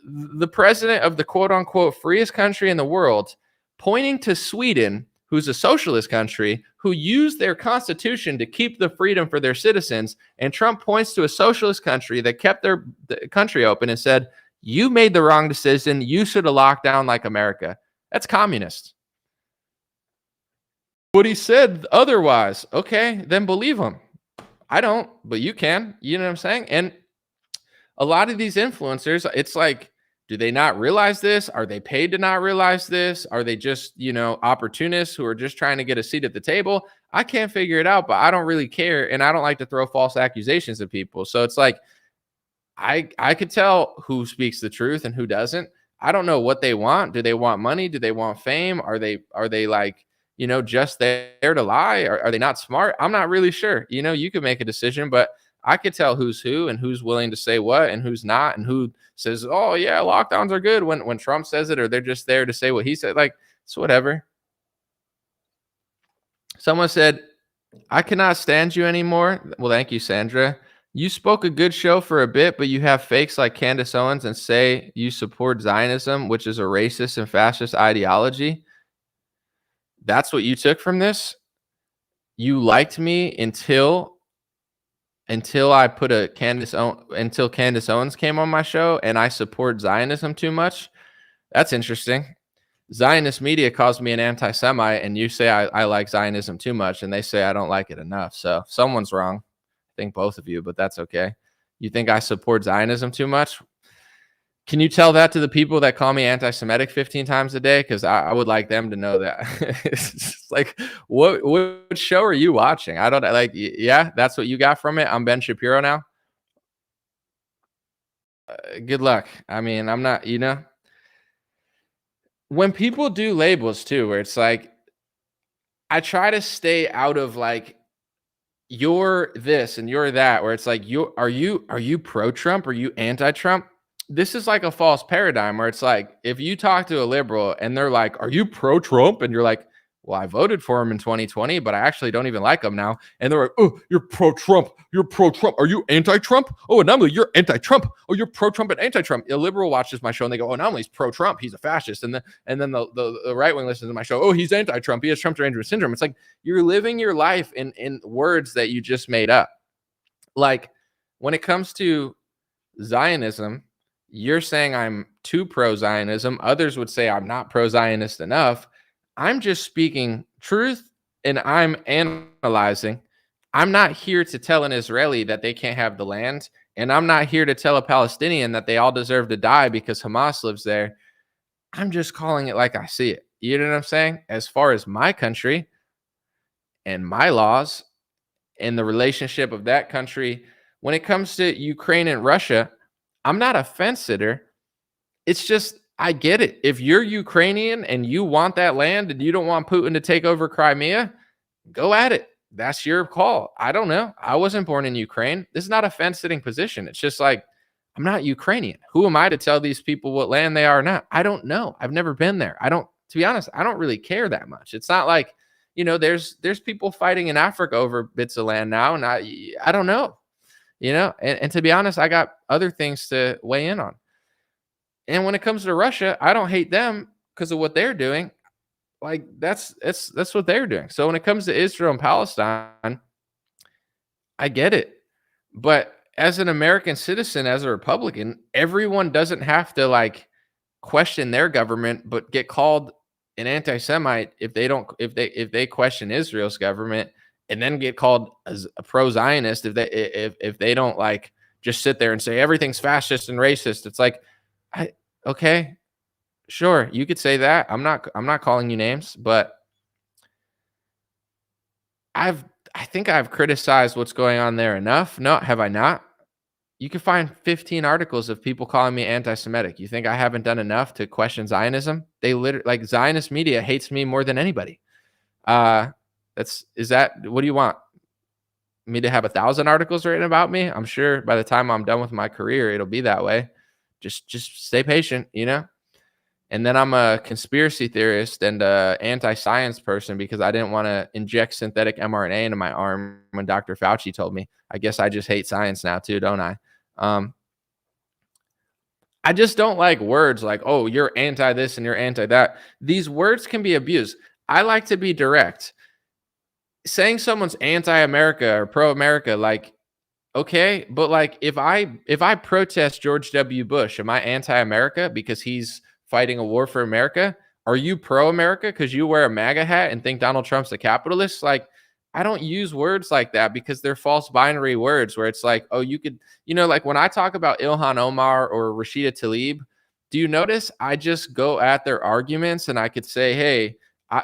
the president of the quote unquote freest country in the world, pointing to Sweden, who's a socialist country, who used their constitution to keep the freedom for their citizens. And Trump points to a socialist country that kept the country open and said, you made the wrong decision. You should have locked down like America. That's communist. What he said otherwise, okay, then believe him. I don't, but you can. You know what I'm saying? And a lot of these influencers, it's like, do they not realize this? Are they paid to not realize this? Are they just, opportunists who are just trying to get a seat at the table? I can't figure it out, but I don't really care. And I don't like to throw false accusations at people. So it's like, I could tell who speaks the truth and who doesn't. I don't know what they want. Do they want money? Do they want fame? Are they like, just there to lie? Are they not smart? I'm not really sure. You could make a decision, but I could tell who's who and who's willing to say what and who's not, and who says, oh yeah, lockdowns are good when Trump says it, or they're just there to say what he said. Like, it's whatever. Someone said, I cannot stand you anymore. Well, thank you, Sandra. You spoke a good show for a bit, but you have fakes like Candace Owens and say you support Zionism, which is a racist and fascist ideology. That's what you took from this? You liked me until I put until Candace Owens came on my show and I support Zionism too much. That's interesting. Zionist media calls me an anti-Semite, and you say I like Zionism too much, and they say I don't like it enough. So someone's wrong. I think both of you, but that's okay. You think I support Zionism too much? Can you tell that to the people that call me anti-Semitic 15 times a day? Because I would like them to know that. It's just like, what show are you watching? I don't like. Yeah, that's what you got from it. I'm Ben Shapiro now. Good luck. I mean, I'm not. When people do labels too, where it's like, I try to stay out of like you're this and you're that, where it's like are you pro-Trump? Are you anti-Trump? This is like a false paradigm where it's like if you talk to a liberal and they're like, "Are you pro-Trump?" and you're like, "Well, I voted for him in 2020, but I actually don't even like him now." And they're like, "Oh, you're pro-Trump. You're pro-Trump. Are you anti-Trump? Oh, and Emily, you're anti-Trump. Oh, you're pro-Trump and anti-Trump." A liberal watches my show and they go, "Oh, not only he's pro-Trump, he's a fascist." And then the right wing listens to my show. "Oh, he's anti-Trump. He has Trump derangement syndrome." It's like you're living your life in words that you just made up. Like when it comes to Zionism, you're saying I'm too pro-Zionism. Others would say I'm not pro-Zionist enough. I'm just speaking truth and I'm analyzing. I'm not here to tell an Israeli that they can't have the land. And I'm not here to tell a Palestinian that they all deserve to die because Hamas lives there. I'm just calling it like I see it. You know what I'm saying? As far as my country and my laws and the relationship of that country, when it comes to Ukraine and Russia, I'm not a fence sitter. It's just, I get it. If you're Ukrainian and you want that land and you don't want Putin to take over Crimea, go at it. That's your call. I don't know. I wasn't born in Ukraine. This is not a fence sitting position. It's just like, I'm not Ukrainian. Who am I to tell these people what land they are or not? I don't know. I've never been there. To be honest, I don't really care that much. It's not like, there's people fighting in Africa over bits of land now. And I don't know, and to be honest, I got other things to weigh in on. And when it comes to Russia, I don't hate them because of what they're doing. Like that's what they're doing. So when it comes to Israel and Palestine, I get it. But as an American citizen, as a Republican, everyone doesn't have to like question their government, but get called an anti-Semite if they question Israel's government, and then get called as a pro-Zionist if they don't like just sit there and say everything's fascist and racist. It's like, okay, sure, you could say that. I'm not calling you names, but I think I've criticized what's going on there enough. No, have I not? You can find 15 articles of people calling me anti-Semitic. You think I haven't done enough to question Zionism? They literally, like, Zionist media hates me more than anybody. What do you want? Me to have 1,000 articles written about me? I'm sure by the time I'm done with my career, it'll be that way. Just stay patient, And then I'm a conspiracy theorist and a anti-science person because I didn't want to inject synthetic mRNA into my arm when Dr. Fauci told me. I guess I just hate science now too, don't I? I just don't like words like, "Oh, you're anti this and you're anti that." These words can be abused. I like to be direct. Saying someone's anti-America or pro-America, like, okay, but like if I protest George W. Bush, am I anti-America because he's fighting a war for America? Are you pro-America because you wear a MAGA hat and think Donald Trump's a capitalist? Like, I don't use words like that because they're false binary words where it's like, oh, you could, like when I talk about Ilhan Omar or Rashida Tlaib, do you notice I just go at their arguments and I could say, hey,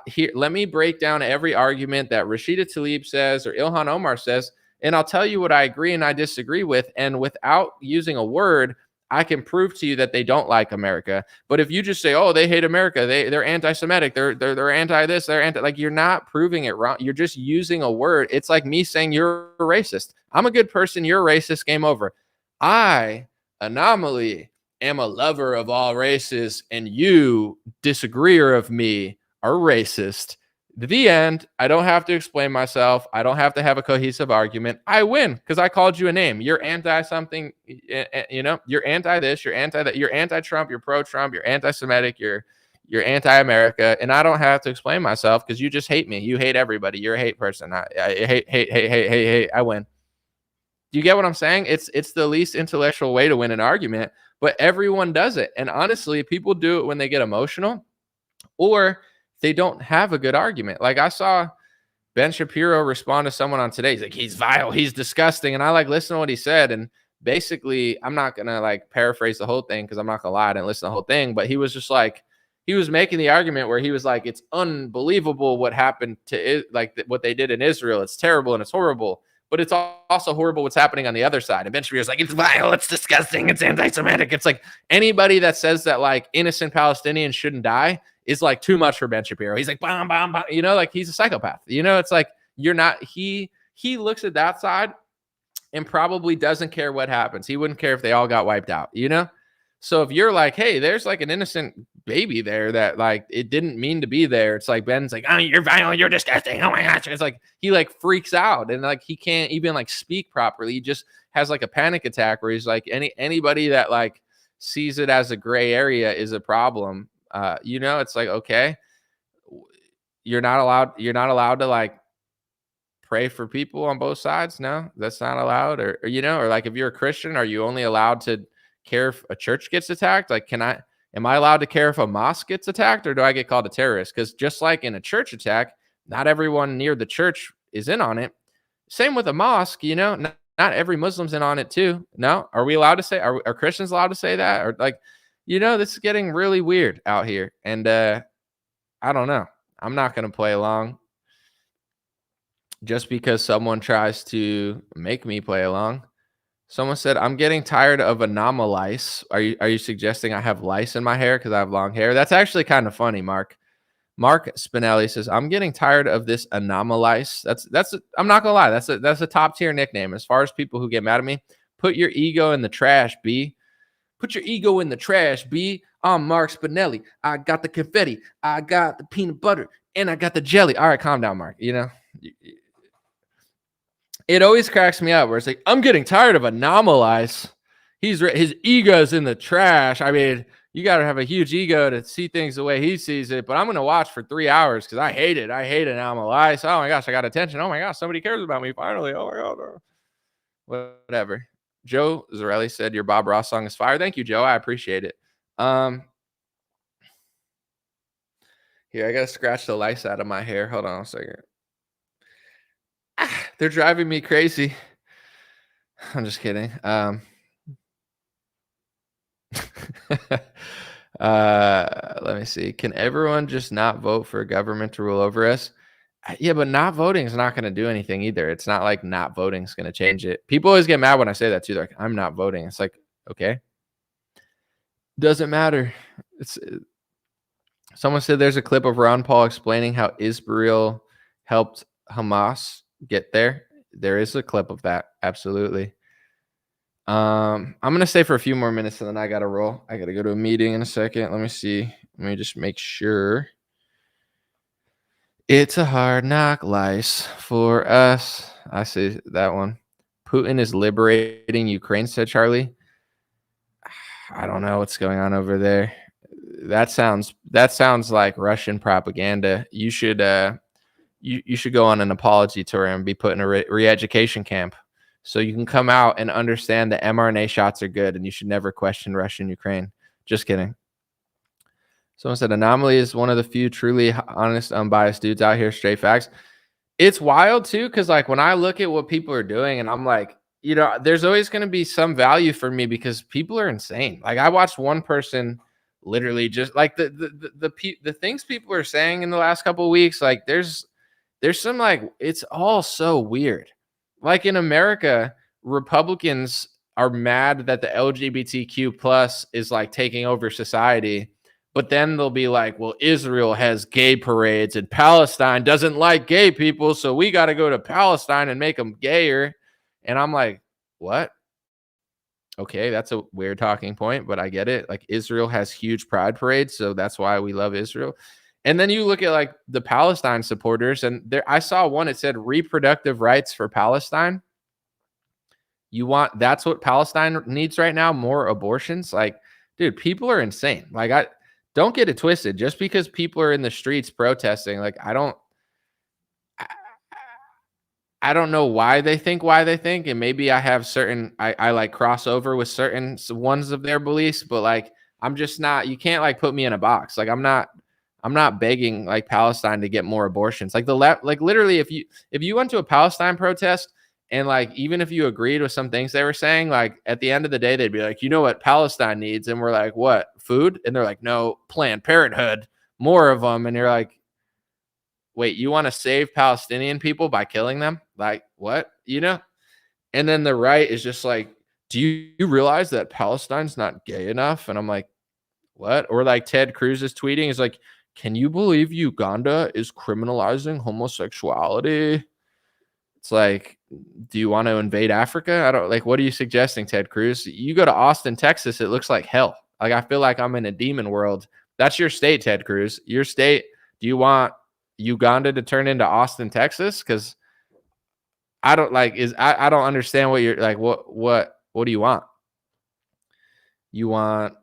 here, let me break down every argument that Rashida Tlaib says or Ilhan Omar says, and I'll tell you what I agree and I disagree with. And without using a word, I can prove to you that they don't like America. But if you just say, "Oh, they hate America. They're anti-Semitic. They're anti this. They're anti," like, you're not proving it wrong. You're just using a word. It's like me saying you're a racist. I'm a good person. You're a racist. Game over. I, Anomaly, am a lover of all races, and you, disagreeer of me, are racist. The end. I don't have to explain myself. I don't have to have a cohesive argument. I win because I called you a name. You're anti something, you're anti this, you're anti that, you're anti-Trump, you're pro-Trump, you're anti-Semitic, you're anti-America, and I don't have to explain myself because you just hate me. You hate everybody. You're a hate person. I hate. I win. Do you get what I'm saying? It's the least intellectual way to win an argument, but everyone does it. And honestly, people do it when they get emotional or they don't have a good argument. Like I saw Ben Shapiro respond to someone on Today. He's like, he's vile, he's disgusting. And I like listen to what he said. And basically, I'm not gonna like paraphrase the whole thing because I'm not gonna lie, I didn't listen to the whole thing, but he was just like, he was making the argument where he was like, it's unbelievable what happened to it, like what they did in Israel. It's terrible and it's horrible, but it's also horrible what's happening on the other side. And Ben Shapiro's like, it's vile, it's disgusting, it's anti-Semitic. It's like anybody that says that like innocent Palestinians shouldn't die is like too much for Ben Shapiro. He's like, bam, bam, bam. You know, like he's a psychopath. You know, it's like you're not. He looks at that side and probably doesn't care what happens. He wouldn't care if they all got wiped out. You know. So if you're like, hey, there's like an innocent baby there that like it didn't mean to be there. It's like Ben's like, oh, you're vile, you're disgusting. Oh my gosh. It's like he like freaks out and like he can't even like speak properly. He just has like a panic attack where he's like anybody that like sees it as a gray area is a problem. You know, it's like, okay, you're not allowed to like pray for people on both sides. No, that's not allowed. Or you know, or like if you're a Christian, are you only allowed to care if a church gets attacked? Like, am I allowed to care if a mosque gets attacked, or do I get called a terrorist? Because just like in a church attack, not everyone near the church is in on it. Same with a mosque, you know, not every Muslim's in on it too. No, are we allowed to say, are Christians allowed to say that? Or like, you know, this is getting really weird out here. And I don't know. I'm not going to play along just because someone tries to make me play along. Someone said, I'm getting tired of anomalies. Are you suggesting I have lice in my hair because I have long hair? That's actually kind of funny, Mark. Mark Spinelli says, I'm getting tired of this anomalies. That's I'm not gonna lie, that's a top tier nickname. As far as people who get mad at me, put your ego in the trash, B. Put your ego in the trash, B. I'm Mark Spinelli. I got the confetti, I got the peanut butter, and I got the jelly. All right, calm down, Mark. You know. It always cracks me up where it's like, I'm getting tired of anomalies. His ego's in the trash. I mean, you got to have a huge ego to see things the way he sees it. But I'm going to watch for 3 hours because I hate it. I hate anomalies. Oh, my gosh, I got attention. Oh, my gosh, somebody cares about me finally. Oh, my God. Whatever. Joe Zarelli said, your Bob Ross song is fire. Thank you, Joe. I appreciate it. Here, I got to scratch the lice out of my hair. Hold on a second. They're driving me crazy. I'm just kidding. Let me see. Can everyone just not vote for a government to rule over us? Yeah, but not voting is not going to do anything either. It's not like not voting is going to change it. People always get mad when I say that too. They're like, I'm not voting. It's like, okay. Doesn't matter. Someone said there's a clip of Ron Paul explaining how Israel helped Hamas get there. There is a clip of that. Absolutely. I'm going to stay for a few more minutes and then I got to roll. I got to go to a meeting in a second. Let me see. Let me just make sure. It's a hard knock life for us. I see that one. Putin is liberating Ukraine, said Charlie. I don't know what's going on over there. That sounds like Russian propaganda. You should you should go on an apology tour and be put in a re-education camp so you can come out and understand that mRNA shots are good and you should never question Russia and Ukraine. Just kidding. Someone said Anomaly is one of the few truly honest, unbiased dudes out here. Straight facts. It's wild too, because like when I look at what people are doing and I'm like, you know, there's always going to be some value for me because people are insane. Like I watched one person literally just like the things people are saying in the last couple of weeks. Like there's some like, it's all so weird. Like in America, Republicans are mad that the LGBTQ plus is like taking over society. But then they'll be like, well, Israel has gay parades and Palestine doesn't like gay people. So we got to go to Palestine and make them gayer. And I'm like, what? Okay, that's a weird talking point, but I get it. Like Israel has huge pride parades. So that's why we love Israel. And then you look at like the Palestine supporters, and there I saw one, it said reproductive rights for Palestine. That's what Palestine needs right now, more abortions. Like, dude, people are insane. Like, I don't get it twisted. Just because people are in the streets protesting, like I don't know why they think, and maybe I have certain, I like cross over with certain ones of their beliefs, but like, I'm just not, you can't like put me in a box. Like I'm not begging like Palestine to get more abortions. Like the left, like literally if you went to a Palestine protest And like, even if you agreed with some things they were saying, like at the end of the day, they'd be like, you know what Palestine needs? And we're like, what? Food? And they're like, no, Planned Parenthood, more of them. And you're like, wait, you want to save Palestinian people by killing them? Like, what? You know? And then the right is just like, do you realize that Palestine's not gay enough? And I'm like, what? Or like Ted Cruz is tweeting, is like, can you believe Uganda is criminalizing homosexuality? It's like, do you want to invade Africa? I don't like, what are you suggesting, Ted Cruz? You go to Austin, Texas, it looks like hell. Like, I feel like I'm in a demon world. That's your state, Ted Cruz. Your state. Do you want Uganda to turn into Austin, Texas? Because I don't like, I don't understand what you're like. What do you want? You want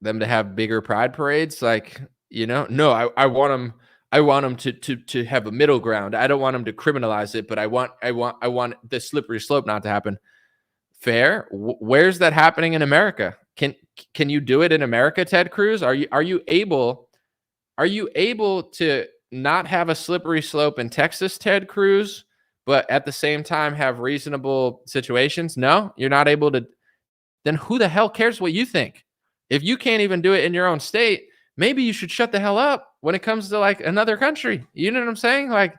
them to have bigger pride parades? Like, you know, no, I want them. I want them to have a middle ground. I don't want them to criminalize it, but I want the slippery slope not to happen. Fair. Where's that happening in America? Can you do it in America, Ted Cruz? Are you able to not have a slippery slope in Texas, Ted Cruz, but at the same time have reasonable situations? No, you're not able to. Then who the hell cares what you think? If you can't even do it in your own state, maybe you should shut the hell up when it comes to like another country. You know what I'm saying? Like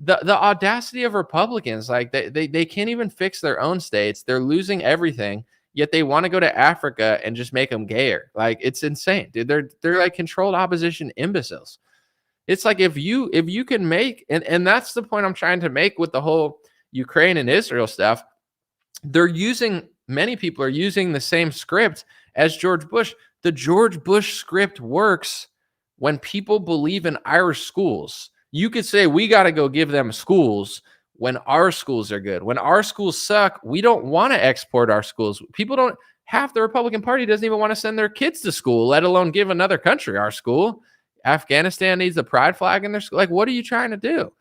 the audacity of Republicans, like they can't even fix their own states. They're losing everything, yet they want to go to Africa and just make them gayer. Like, it's insane, dude. They're like controlled opposition imbeciles. It's like, if you can make, and that's the point I'm trying to make with the whole Ukraine and Israel stuff. Many people are using the same script as George Bush. The George Bush script works when people believe in our schools. You could say we got to go give them schools when our schools are good. When our schools suck, we don't want to export our schools. Half the Republican Party doesn't even want to send their kids to school, let alone give another country our school. Afghanistan needs a pride flag in their school. Like, what are you trying to do?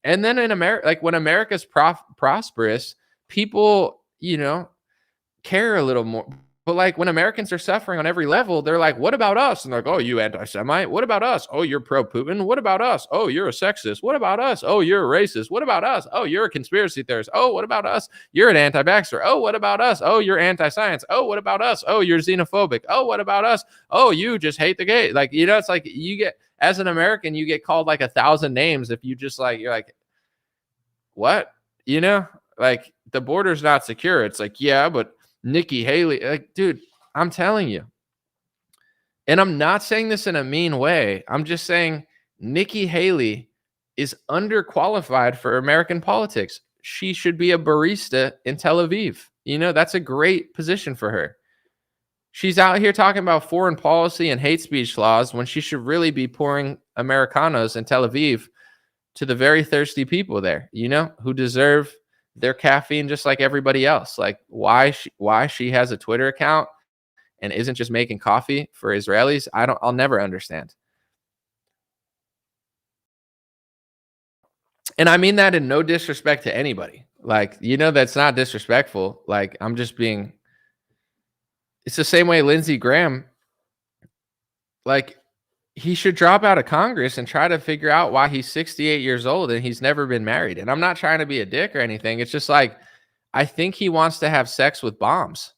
And then in America, like when America's prosperous, people, care a little more. But like when Americans are suffering on every level, they're like, what about us? And they're like, oh, you anti-Semite. What about us? Oh, you're pro-Putin. What about us? Oh, you're a sexist. What about us? Oh, you're a racist. What about us? Oh, you're a conspiracy theorist. Oh, what about us? You're an anti-vaxxer. Oh, what about us? Oh, you're anti-science. Oh, what about us? Oh, you're xenophobic. Oh, what about us? Oh, you just hate the gay. Like, it's like as an American, you get called like 1,000 names if you just like, you're like, what? Like the border's not secure. It's like, yeah, but Nikki Haley, like, dude, I'm telling you. And I'm not saying this in a mean way. I'm just saying Nikki Haley is underqualified for American politics. She should be a barista in Tel Aviv. That's a great position for her. She's out here talking about foreign policy and hate speech laws when she should really be pouring Americanos in Tel Aviv to the very thirsty people there, who deserve their caffeine just like everybody else. Like, why she has a Twitter account and isn't just making coffee for Israelis, I'll never understand. And I mean that in no disrespect to anybody. Like, that's not disrespectful. Like, I'm just being, it's the same way Lindsey Graham, like, he should drop out of Congress and try to figure out why he's 68 years old and he's never been married. And I'm not trying to be a dick or anything. It's just like, I think he wants to have sex with bombs.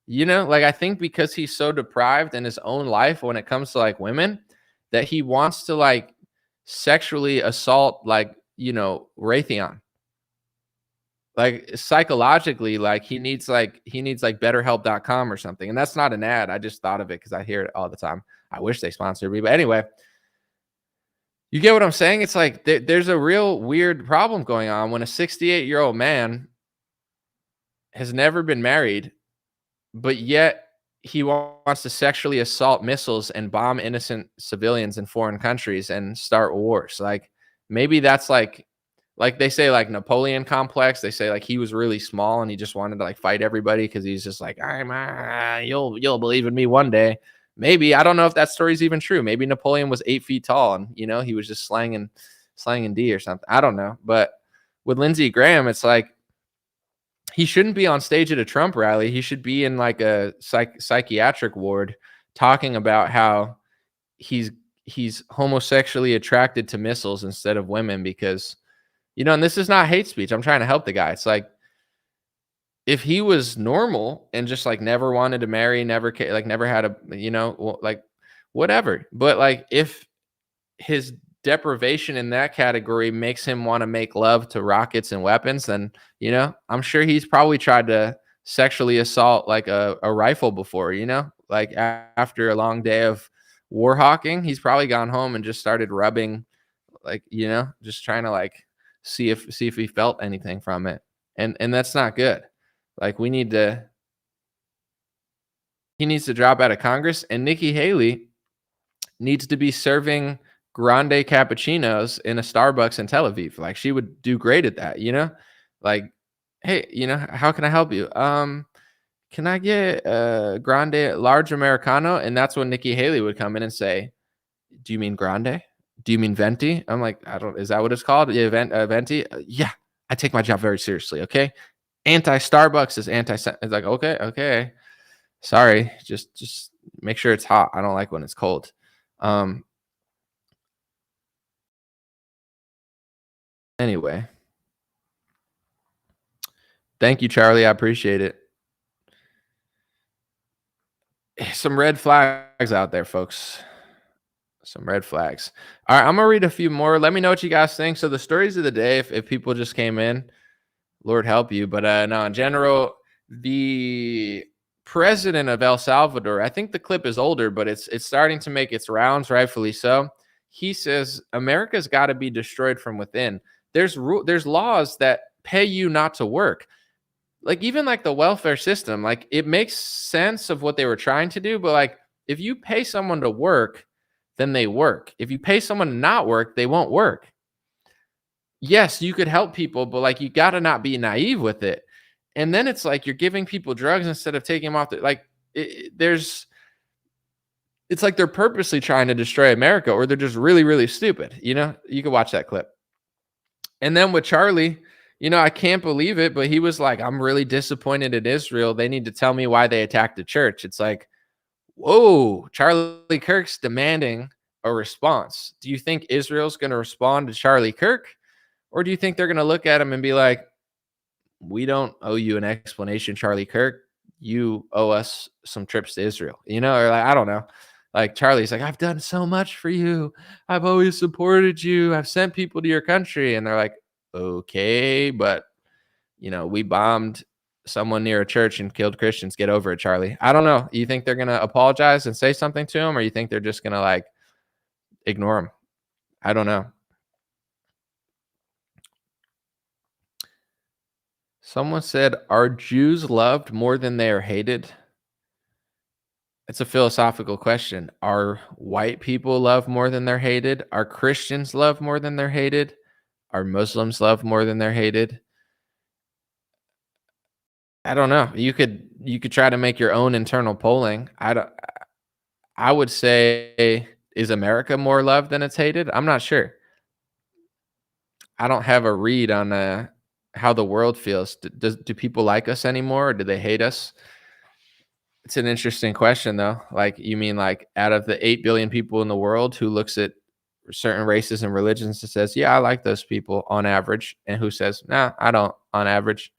Like, I think because he's so deprived in his own life when it comes to like women, that he wants to like sexually assault like, Raytheon. Like, psychologically, like he needs like betterhelp.com or something. And that's not an ad. I just thought of it because I hear it all the time. I wish they sponsored me. But anyway, you get what I'm saying? It's like there's a real weird problem going on when a 68-year-old man has never been married, but yet he wants to sexually assault missiles and bomb innocent civilians in foreign countries and start wars. Like, maybe that's like they say like Napoleon complex. They say like he was really small and he just wanted to like fight everybody because he's just like, you'll believe in me one day. Maybe. I don't know if that story's even true. Maybe Napoleon was 8 feet tall and, he was just slanging D or something. I don't know. But with Lindsey Graham, it's like he shouldn't be on stage at a Trump rally. He should be in like a psychiatric ward talking about how he's homosexually attracted to missiles instead of women because, and this is not hate speech. I'm trying to help the guy. It's like if he was normal and just like never wanted to marry, like never had a, like whatever. But like if his deprivation in that category makes him want to make love to rockets and weapons, then, I'm sure he's probably tried to sexually assault like a rifle before, like after a long day of war hawking, he's probably gone home and just started rubbing, like, just trying to like see if he felt anything from it. And that's not good. Like he needs to drop out of Congress, and Nikki Haley needs to be serving grande cappuccinos in a Starbucks in Tel Aviv. Like she would do great at that, Like, hey, how can I help you? Can I get a grande large Americano? And that's when Nikki Haley would come in and say, do you mean grande? Do you mean venti? I'm like, is that what it's called? Yeah, venti. Yeah, I take my job very seriously. Okay. Anti-Starbucks is it's like, okay. Sorry. Just make sure it's hot. I don't like when it's cold. Anyway, thank you, Charlie. I appreciate it. Some red flags out there, folks. Some red flags. All right, I'm gonna read a few more. Let me know what you guys think. So the stories of the day, if people just came in, Lord help you. But no, in general, the president of El Salvador, I think the clip is older, but it's starting to make its rounds, rightfully so. He says America's got to be destroyed from within. There's laws that pay you not to work. Like even like the welfare system, like it makes sense of what they were trying to do, but like if you pay someone to work, then they work. If you pay someone to not work, they won't work. Yes, you could help people, but like you got to not be naive with it. And then it's like you're giving people drugs instead of taking them off it's like they're purposely trying to destroy America, or they're just really, really stupid. You can watch that clip. And then with Charlie, I can't believe it, but he was like, I'm really disappointed in Israel. They need to tell me why they attacked the church. It's like, whoa, Charlie Kirk's demanding a response. Do you think Israel's going to respond to Charlie Kirk? Or do you think they're going to look at him and be like, we don't owe you an explanation, Charlie Kirk. You owe us some trips to Israel, or like, I don't know. Like Charlie's like, I've done so much for you. I've always supported you. I've sent people to your country. And they're like, okay, but we bombed someone near a church and killed Christians. Get over it, Charlie. I don't know. You think they're going to apologize and say something to him, or you think they're just going to like ignore him? I don't know. Someone said, are Jews loved more than they are hated? It's a philosophical question. Are white people loved more than they're hated? Are Christians loved more than they're hated? Are Muslims loved more than they're hated? I don't know. You could try to make your own internal polling. I would say, is America more loved than it's hated? I'm not sure. I don't have a read on how the world feels. Do people like us anymore, or do they hate us? It's an interesting question, though. Like, you mean like out of the 8 billion people in the world, who looks at certain races and religions and says, yeah, I like those people on average, and who says, nah, I don't on average?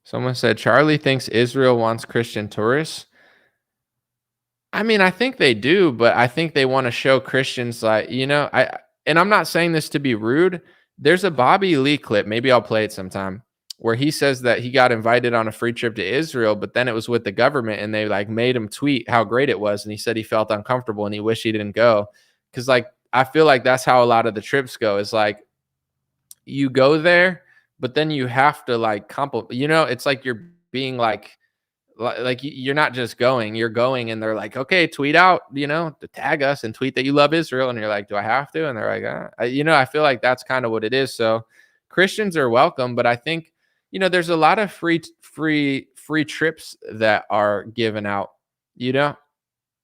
Someone said Charlie thinks Israel wants Christian tourists. I mean, I think they do, but I think they want to show Christians like, and I'm not saying this to be rude. There's a Bobby Lee clip, maybe I'll play it sometime, where he says that he got invited on a free trip to Israel, but then it was with the government and they like made him tweet how great it was. And he said he felt uncomfortable and he wished he didn't go. Cause like, I feel like that's how a lot of the trips go, is like you go there, but then you have to like it's like you're being like you're not just going, you're going and they're like, okay, tweet out, to tag us and tweet that you love Israel. And you're like, do I have to? And they're like, I feel like that's kind of what it is. So Christians are welcome, but I think, there's a lot of free trips that are given out,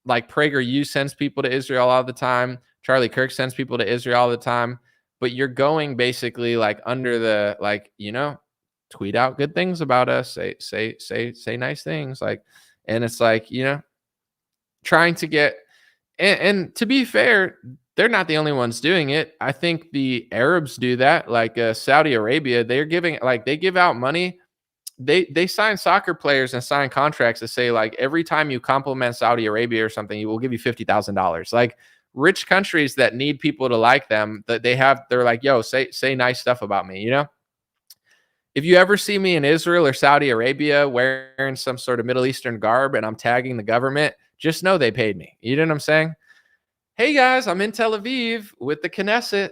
like PragerU sends people to Israel all the time. Charlie Kirk sends people to Israel all the time, but you're going basically like under the, like, tweet out good things about us, say nice things, like, and it's like, trying to get, and to be fair, they're not the only ones doing it. I think the Arabs do that, like Saudi Arabia. They're giving like they give out money. They sign soccer players and sign contracts to say like every time you compliment Saudi Arabia or something, you will give you $50,000. Like rich countries that need people to like them, that they're like, yo, say nice stuff about me. You know, if you ever see me in Israel or Saudi Arabia wearing some sort of Middle Eastern garb and I'm tagging the government, just know they paid me. You know what I'm saying? Hey guys, I'm in Tel Aviv with the Knesset.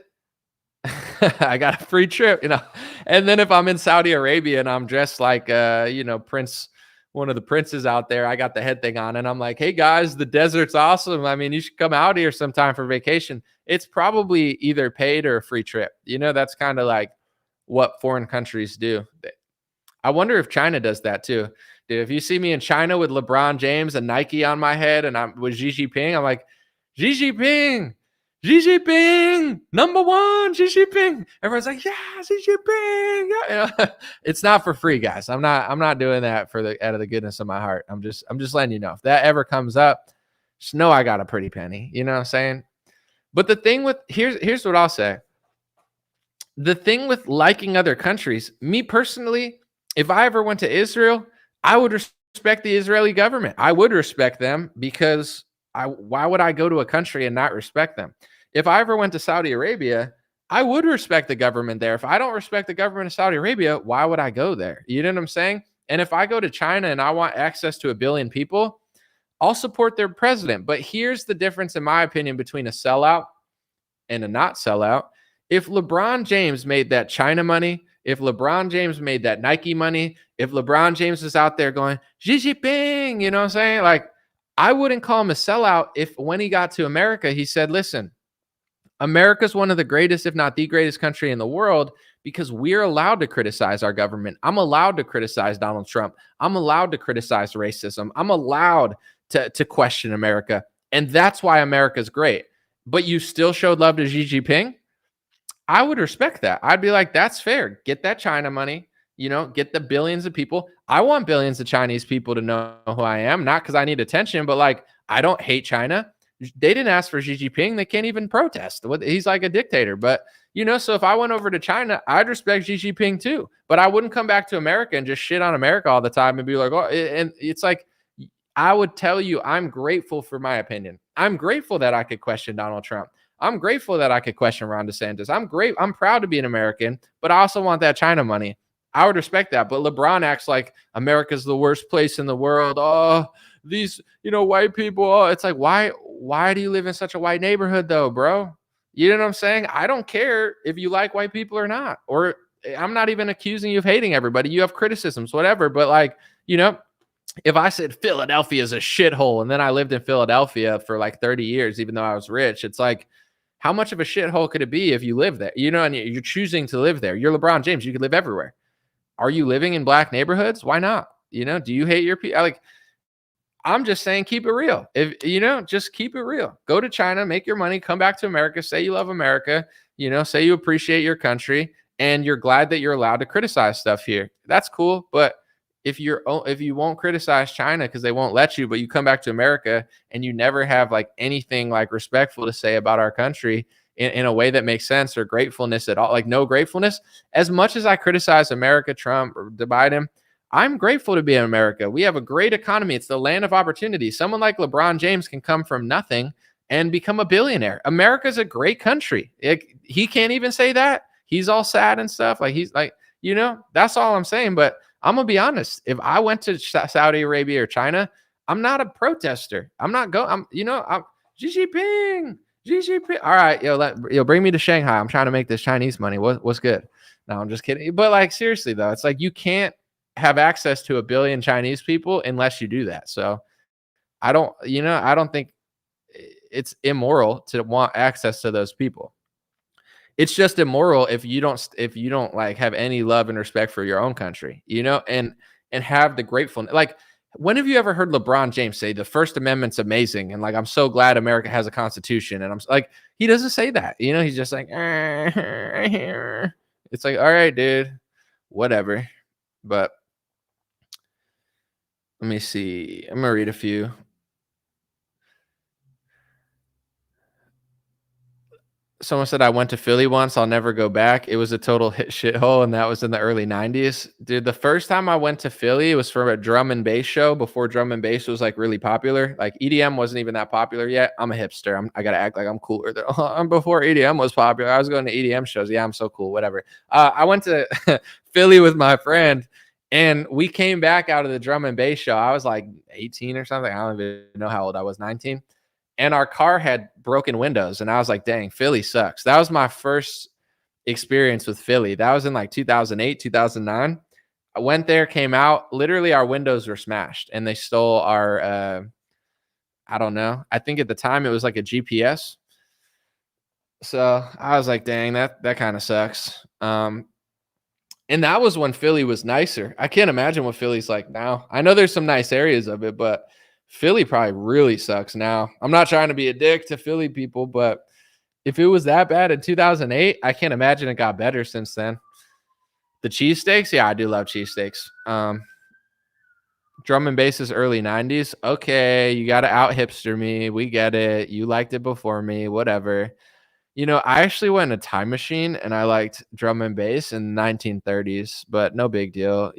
I got a free trip, you know. And then if I'm in Saudi Arabia and I'm dressed like Prince, one of the princes out there, I got the head thing on and I'm like, hey guys, the desert's awesome. I mean, you should come out here sometime for vacation. It's probably either paid or a free trip. You know, that's kind of like what foreign countries do. I wonder if China does that too. Dude, if you see me in China with LeBron James and Nike on my head and I'm with Xi Jinping, I'm like, Xi Jinping, Xi Jinping, number one, Xi Jinping. Everyone's like, yeah, Xi Jinping. Yeah. You know, it's not for free, guys. I'm not doing that out of the goodness of my heart. I'm just letting you know. If that ever comes up, just know I got a pretty penny. You know what I'm saying? But the thing with here's what I'll say. The thing with liking other countries, me personally, if I ever went to Israel, I would respect the Israeli government. I would respect them because why would I go to a country and not respect them? If I ever went to Saudi Arabia, I would respect the government there. If I don't respect the government of Saudi Arabia, why would I go there? You know what I'm saying? And if I go to China and I want access to 1 billion people, I'll support their president. But here's the difference, in my opinion, between a sellout and a not sellout. If LeBron James made that China money, if LeBron James made that Nike money, if LeBron James was out there going, Xi Jinping, you know what I'm saying? Like, I wouldn't call him a sellout if when he got to America, he said, listen, America's one of the greatest, if not the greatest country in the world because we're allowed to criticize our government. I'm allowed to criticize Donald Trump. I'm allowed to criticize racism. I'm allowed to question America. And that's why America's great. But you still showed love to Xi Jinping? I would respect that. I'd be like, that's fair. Get that China money, you know, get the billions of people. I want billions of Chinese people to know who I am, not because I need attention, but like, I don't hate China. They didn't ask for Xi Jinping. They can't even protest. He's like a dictator. But, you know, so if I went over to China, I'd respect Xi Jinping too. But I wouldn't come back to America and just shit on America all the time and be like, oh, and it's like, I would tell you, I'm grateful for my opinion. I'm grateful that I could question Donald Trump. I'm grateful that I could question Ron DeSantis. I'm proud to be an American, but I also want that China money. I would respect that. But LeBron acts like America's the worst place in the world. Oh, these, you know, white people. Oh, it's like, why do you live in such a white neighborhood though, bro? You know what I'm saying? I don't care if you like white people or not. Or I'm not even accusing you of hating everybody. You have criticisms, whatever. But like, you know, if I said Philadelphia is a shithole and then I lived in Philadelphia for like 30 years, even though I was rich, it's like, how much of a shithole could it be if you live there? You know, and you're choosing to live there. You're LeBron James. You could live everywhere. Are you living in black neighborhoods? Why not? You know, do you hate your people? Like, I'm just saying, keep it real. If you know, just keep it real. Go to China, make your money, come back to America, say you love America, you know, say you appreciate your country, and you're glad that you're allowed to criticize stuff here. That's cool. But if you won't criticize China because they won't let you, but you come back to America and you never have like anything like respectful to say about our country in a way that makes sense or gratefulness at all, like no gratefulness. As much as I criticize America, Trump, or Biden, I'm grateful to be in America. We have a great economy. It's the land of opportunity. Someone like LeBron James can come from nothing and become a billionaire. America's a great country. He can't even say that. He's all sad and stuff. Like he's like, you know, that's all I'm saying. But I'm gonna be honest. If I went to Saudi Arabia or China, I'm not a protester. I'm not going. I'm Xi Jinping. Xi Jinping. All right, bring me to Shanghai. I'm trying to make this Chinese money. What's good? No, I'm just kidding. But like seriously though, it's like you can't have access to 1 billion Chinese people unless you do that. So I don't think it's immoral to want access to those people. It's just immoral if you don't like have any love and respect for your own country, you know, and have the gratefulness. Like, when have you ever heard LeBron James say the First Amendment's amazing and like I'm so glad America has a constitution? And I'm like, he doesn't say that, you know. He's just like, it's like, all right, dude, whatever. But let me see. I'm gonna read a few. Someone said I went to Philly once. I'll never go back. It was a total shithole, and that was in the early '90s. Dude, the first time I went to Philly, it was for a drum and bass show before drum and bass was like really popular. Like EDM wasn't even that popular yet. I'm a hipster. I gotta act like I'm cooler. Before EDM was popular, I was going to EDM shows. Yeah, I'm so cool. Whatever. I went to Philly with my friend, and we came back out of the drum and bass show. I was like 18 or something. I don't even know how old I was. 19. And our car had broken windows, and I was like, dang, Philly sucks. That was my first experience with Philly. That was in like 2008, 2009. I went there, came out, literally our windows were smashed, and they stole our I don't know. I think at the time it was like a GPS. So I was like, dang, that kind of sucks. And that was when Philly was nicer. I can't imagine what Philly's like now. I know there's some nice areas of it, but Philly probably really sucks now. I'm not trying to be a dick to Philly people, but if it was that bad in 2008, I can't imagine it got better since then. The cheesesteaks, yeah, I do love cheesesteaks. Drum and bass is early 90s. Okay, you got to out hipster me. We get it. You liked it before me, whatever. I actually went in a time machine and I liked drum and bass in the 1930s, but no big deal.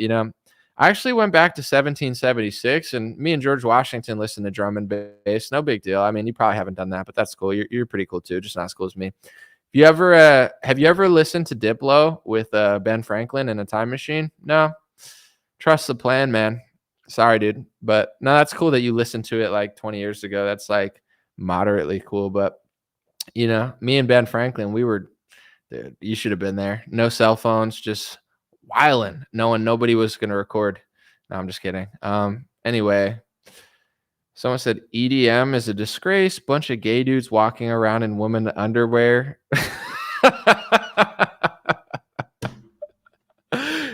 I actually went back to 1776 and me and George Washington listened to drum and bass. No big deal. I mean, you probably haven't done that, but that's cool. You're pretty cool too, just not as cool as me. Have you ever listened to Diplo with Ben Franklin in a time machine? No. Trust the plan, man. Sorry, dude. But no, that's cool that you listened to it like 20 years ago. That's like moderately cool, but me and Ben Franklin, dude, you should have been there. No cell phones, just wilding, knowing nobody was going to record. No, I'm just kidding. Anyway, someone said EDM is a disgrace. Bunch of gay dudes walking around in women underwear.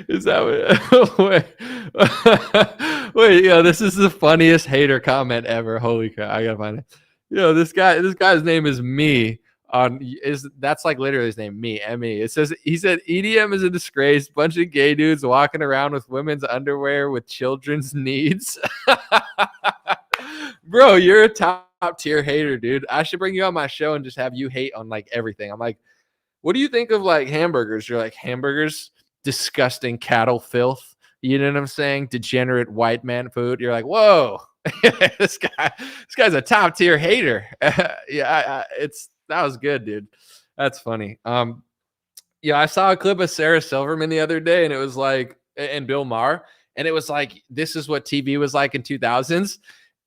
Is that what? Wait, this is the funniest hater comment ever. Holy crap. I got to find it. This guy's name is me that's like literally his name, me, M-E. He said EDM is a disgrace, bunch of gay dudes walking around with women's underwear with children's needs. Bro, you're a top tier hater, dude. I should bring you on my show and just have you hate on like everything. I'm like, what do you think of like hamburgers? You're like, hamburgers, disgusting cattle filth. You know what I'm saying? Degenerate white man food. You're like, whoa. this guy's a top tier hater. Yeah, that was good, dude. That's funny. I saw a clip of Sarah Silverman the other day, and it was like, and Bill Maher, and it was like, this is what TV was like in 2000s.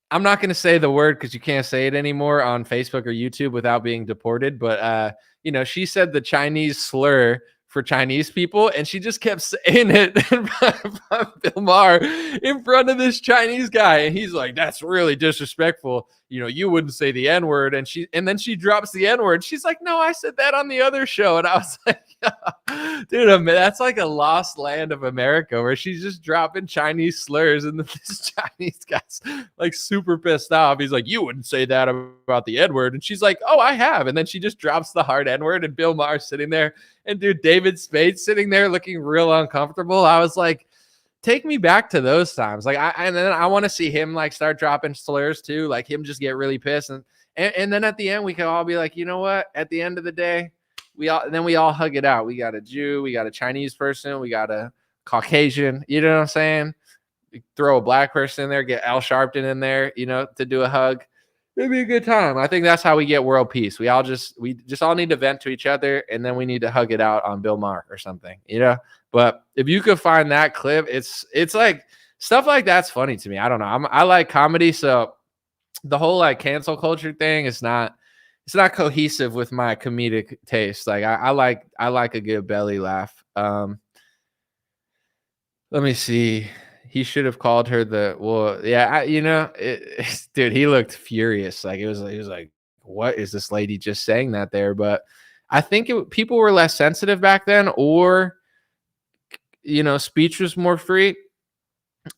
I'm not going to say the word because you can't say it anymore on Facebook or YouTube without being deported. But she said the Chinese slur for Chinese people, and she just kept saying it in front of Bill Maher, in front of this Chinese guy, and he's like, "That's really disrespectful. You wouldn't say the N-word." And then she drops the N-word. She's like, "No, I said that on the other show." And I was like, dude, that's like a lost land of America where she's just dropping Chinese slurs, and this Chinese guy's like super pissed off. He's like, "You wouldn't say that about the N-word," and she's like, "Oh, I have." And then she just drops the hard N-word, and Bill Maher's sitting there. And dude, David Spade sitting there looking real uncomfortable. I was like, take me back to those times. Like, and then I want to see him like start dropping slurs too, like him just get really pissed. And then at the end, we can all be like, you know what? At the end of the day, we all hug it out. We got a Jew, we got a Chinese person, we got a Caucasian. You know what I'm saying? We throw a black person in there, get Al Sharpton in there, to do a hug. It'd be a good time. I think that's how we get world peace. We just all need to vent to each other, and then we need to hug it out on Bill Maher or something, But if you could find that clip, it's like stuff like that's funny to me. I don't know. I like comedy, so the whole like cancel culture thing is not cohesive with my comedic taste. Like I like a good belly laugh. Let me see. He should have called her dude, he looked furious. Like he was like, what is this lady just saying that there? But I think people were less sensitive back then, or, speech was more free.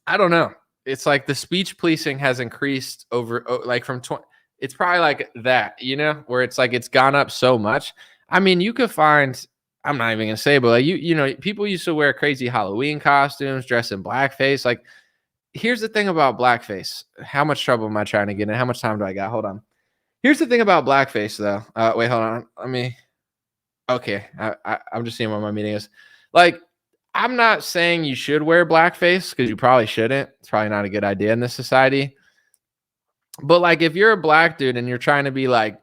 I don't know. It's like the speech policing has increased over like from 20. It's probably like that, where it's like, it's gone up so much. I mean, you could find, I'm not even gonna say, but like people used to wear crazy Halloween costumes, dress in blackface. Like, here's the thing about blackface. How much trouble am I trying to get in? How much time do I got? Hold on. Here's the thing about blackface, though. Wait, hold on. Okay, I'm just seeing what my meaning is. Like, I'm not saying you should wear blackface because you probably shouldn't. It's probably not a good idea in this society. But like, if you're a black dude and you're trying to be like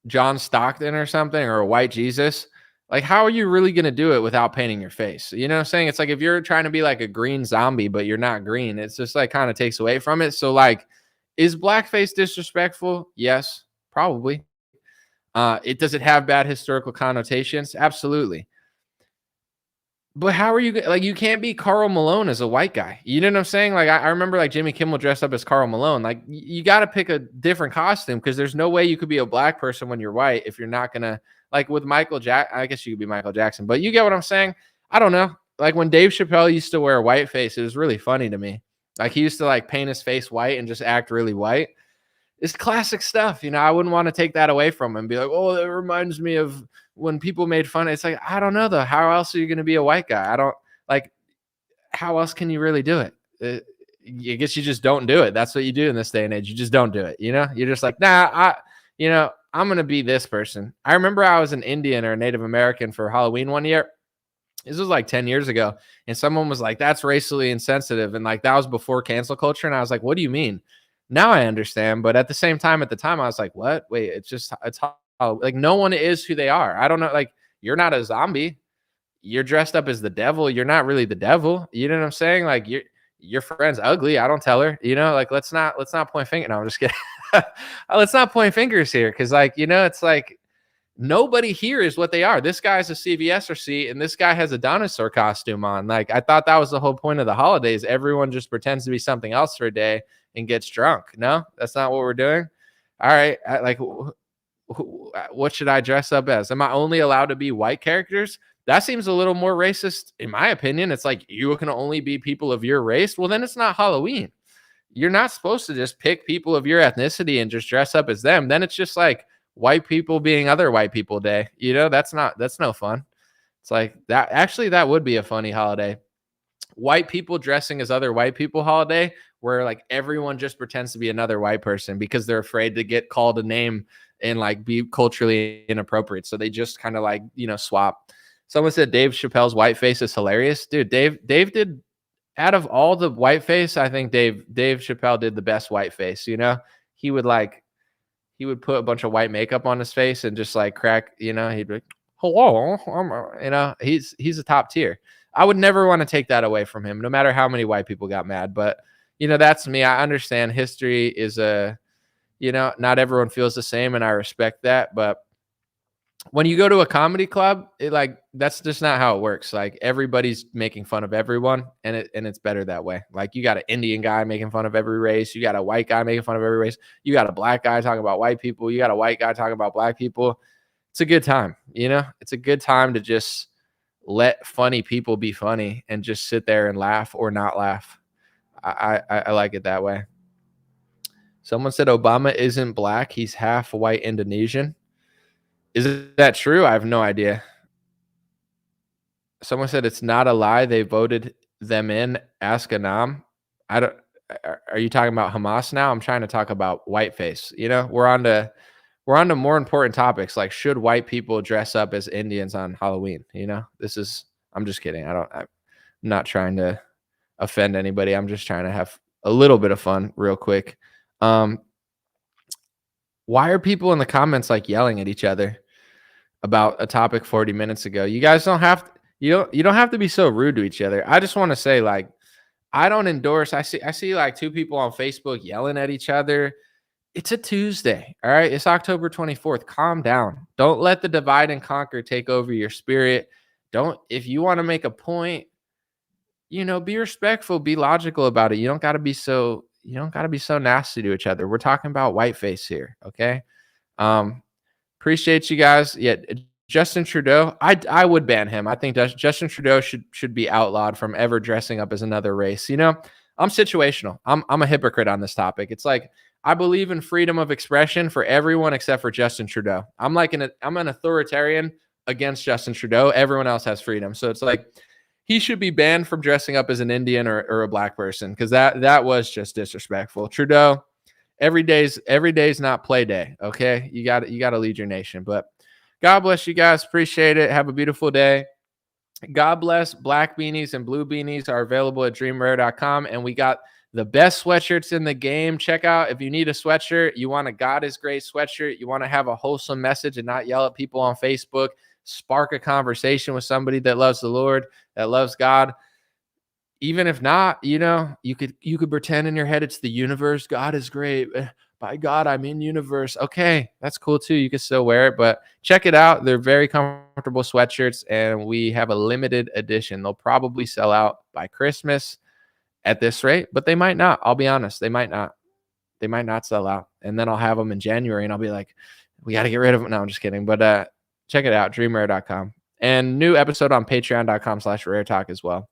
John Stockton or something, or a white Jesus, like, how are you really going to do it without painting your face? You know what I'm saying? It's like if you're trying to be like a green zombie, but you're not green, it's just like kind of takes away from it. So, like, is blackface disrespectful? Yes, probably. Does it have bad historical connotations? Absolutely. But how are you like? You can't be Karl Malone as a white guy. You know what I'm saying? Like, I remember like Jimmy Kimmel dressed up as Karl Malone. Like, you got to pick a different costume because there's no way you could be a black person when you're white if you're not gonna, like, with Michael Jack. I guess you could be Michael Jackson, but you get what I'm saying. I don't know. Like when Dave Chappelle used to wear a white face, it was really funny to me. Like he used to like paint his face white and just act really white. It's classic stuff. You know, I wouldn't want to take that away from him and be like, oh, that reminds me of when people made fun. It's like, I don't know though. How else are you going to be a white guy? I don't like, how else can you really do it? I guess you just don't do it. That's what you do in this day and age. You just don't do it. You know, you're just like, nah, I'm going to be this person. I remember I was an Indian or a Native American for Halloween one year. This was like 10 years ago. And someone was like, that's racially insensitive. And like, that was before cancel culture. And I was like, what do you mean? Now I understand. But at the same time, I was like, what? Wait, it's how, like, no one is who they are. I don't know. Like, you're not a zombie. You're dressed up as the devil. You're not really the devil. You know what I'm saying? Like, your friend's ugly. I don't tell her, you know, like, let's not point fingers. No, I'm just kidding. Let's not point fingers here. Cause like, you know, it's like, nobody here is what they are. This guy's a CVS receipt and this guy has a dinosaur costume on. Like, I thought that was the whole point of the holidays. Everyone just pretends to be something else for a day and gets drunk. No, that's not what we're doing. All right. What should I dress up as? Am I only allowed to be white characters? That seems a little more racist in my opinion. It's like, you can only be people of your race. Well, then it's not Halloween. You're not supposed to just pick people of your ethnicity and just dress up as them. Then it's just like white people being other white people day. You know, that's no fun. It's like that. Actually, that would be a funny holiday. White people dressing as other white people holiday, where like everyone just pretends to be another white person because they're afraid to get called a name and like be culturally inappropriate. So they just kind of like, you know, swap. Someone said Dave Chappelle's white face is hilarious. Dude, Dave did, out of all the white face, I think Dave Chappelle did the best white face. You know, he would put a bunch of white makeup on his face and just like crack, you know, he'd be like, hello, you know, he's a top tier. I would never want to take that away from him, no matter how many white people got mad. But, you know, that's me. I understand history is you know, not everyone feels the same, and I respect that. But when you go to a comedy club, that's just not how it works. Like, everybody's making fun of everyone, and it's better that way. Like, you got an Indian guy making fun of every race. You got a white guy making fun of every race. You got a black guy talking about white people. You got a white guy talking about black people. It's a good time. You know, it's a good time to just let funny people be funny and just sit there and laugh or not laugh. I like it that way. Someone said Obama isn't black. He's half white Indonesian. Is that true? I have no idea. Someone said it's not a lie. They voted them in. Ask Anam. Are you talking about Hamas now? I'm trying to talk about whiteface. You know, we're on to more important topics, like, should white people dress up as Indians on Halloween? You know, I'm just kidding. I'm not trying to offend anybody. I'm just trying to have a little bit of fun real quick. Why are people in the comments like yelling at each other about a topic 40 minutes ago? You guys don't have you don't have to be so rude to each other. I just want to say, like, I don't endorse. I see like two people on Facebook yelling at each other. It's a Tuesday. All right. It's October 24th. Calm down. Don't let the divide and conquer take over your spirit. If you want to make a point, you know, be respectful, be logical about it. You don't got to be so nasty to each other. We're talking about whiteface here. Okay. Appreciate you guys. Yeah. Justin Trudeau, I would ban him. I think Justin Trudeau should be outlawed from ever dressing up as another race. You know, I'm situational. I'm a hypocrite on this topic. It's like, I believe in freedom of expression for everyone except for Justin Trudeau. I'm an authoritarian against Justin Trudeau. Everyone else has freedom. So it's like, he should be banned from dressing up as an Indian or a black person, because that was just disrespectful. Trudeau, every day's not play day. Okay, you got to lead your nation. But God bless you guys. Appreciate it. Have a beautiful day. God bless. Black beanies and blue beanies are available at dreamrare.com. And we got the best sweatshirts in the game. Check out if you need a sweatshirt, you want a God is Great sweatshirt, you want to have a wholesome message and not yell at people on Facebook, spark a conversation with somebody that loves the Lord, that loves God. Even if not, you could pretend in your head it's the universe. God is great. By God, I'm in universe. Okay, that's cool too. You can still wear it, but check it out. They're very comfortable sweatshirts, and we have a limited edition. They'll probably sell out by Christmas at this rate, but they might not. I'll be honest. They might not. They might not sell out. And then I'll have them in January, and I'll be like, we got to get rid of them. No, I'm just kidding. But check it out, dreamrare.com. And new episode on patreon.com/raretalk as well.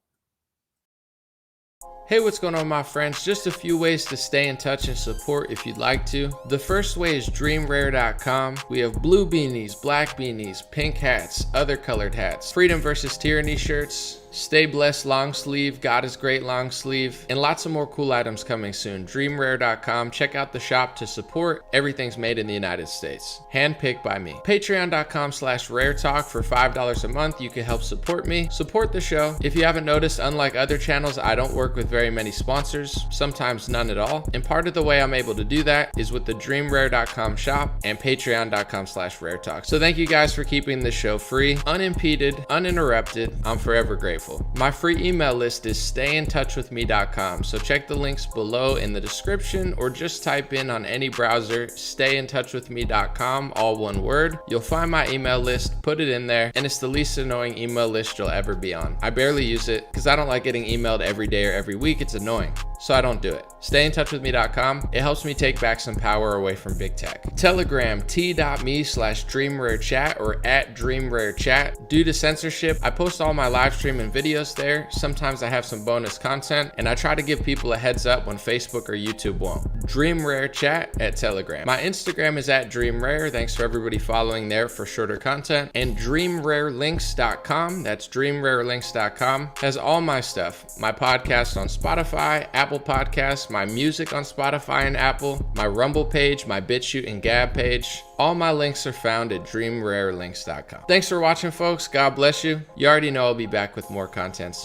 Hey, what's going on, my friends? Just a few ways to stay in touch and support if you'd like to. The first way is dreamrare.com. We have blue beanies, black beanies, pink hats, other colored hats, freedom versus tyranny shirts, Stay Blessed long sleeve, God is Great long sleeve, and lots of more cool items coming soon. Dreamrare.com. Check out the shop to support. Everything's made in the United States. Handpicked by me. Patreon.com/raretalk for $5 a month. You can help support me, support the show. If you haven't noticed, unlike other channels, I don't work with very many sponsors, sometimes none at all. And part of the way I'm able to do that is with the dreamrare.com shop and patreon.com/raretalk. So thank you guys for keeping this show free, unimpeded, uninterrupted. I'm forever grateful. My free email list is stayintouchwithme.com. So check the links below in the description or just type in on any browser, stayintouchwithme.com, all one word. You'll find my email list, put it in there, and it's the least annoying email list you'll ever be on. I barely use it because I don't like getting emailed every day or every week. It's annoying. So I don't do it. Stayintouchwithme.com. It helps me take back some power away from big tech. Telegram, t.me/dreamrarechat or @dreamrarechat. Due to censorship, I post all my live stream and videos there. Sometimes I have some bonus content, and I try to give people a heads up when Facebook or YouTube won't. Dreamrare Chat at Telegram. My Instagram is @dreamrare. Thanks for everybody following there for shorter content. And dreamrarelinks.com, that's dreamrarelinks.com, has all my stuff. My podcast on Spotify, Apple Podcasts, my music on Spotify and Apple, my Rumble page, my BitChute and Gab page. All my links are found at dreamrarelinks.com. Thanks for watching, folks. God bless you. You already know I'll be back with more content soon.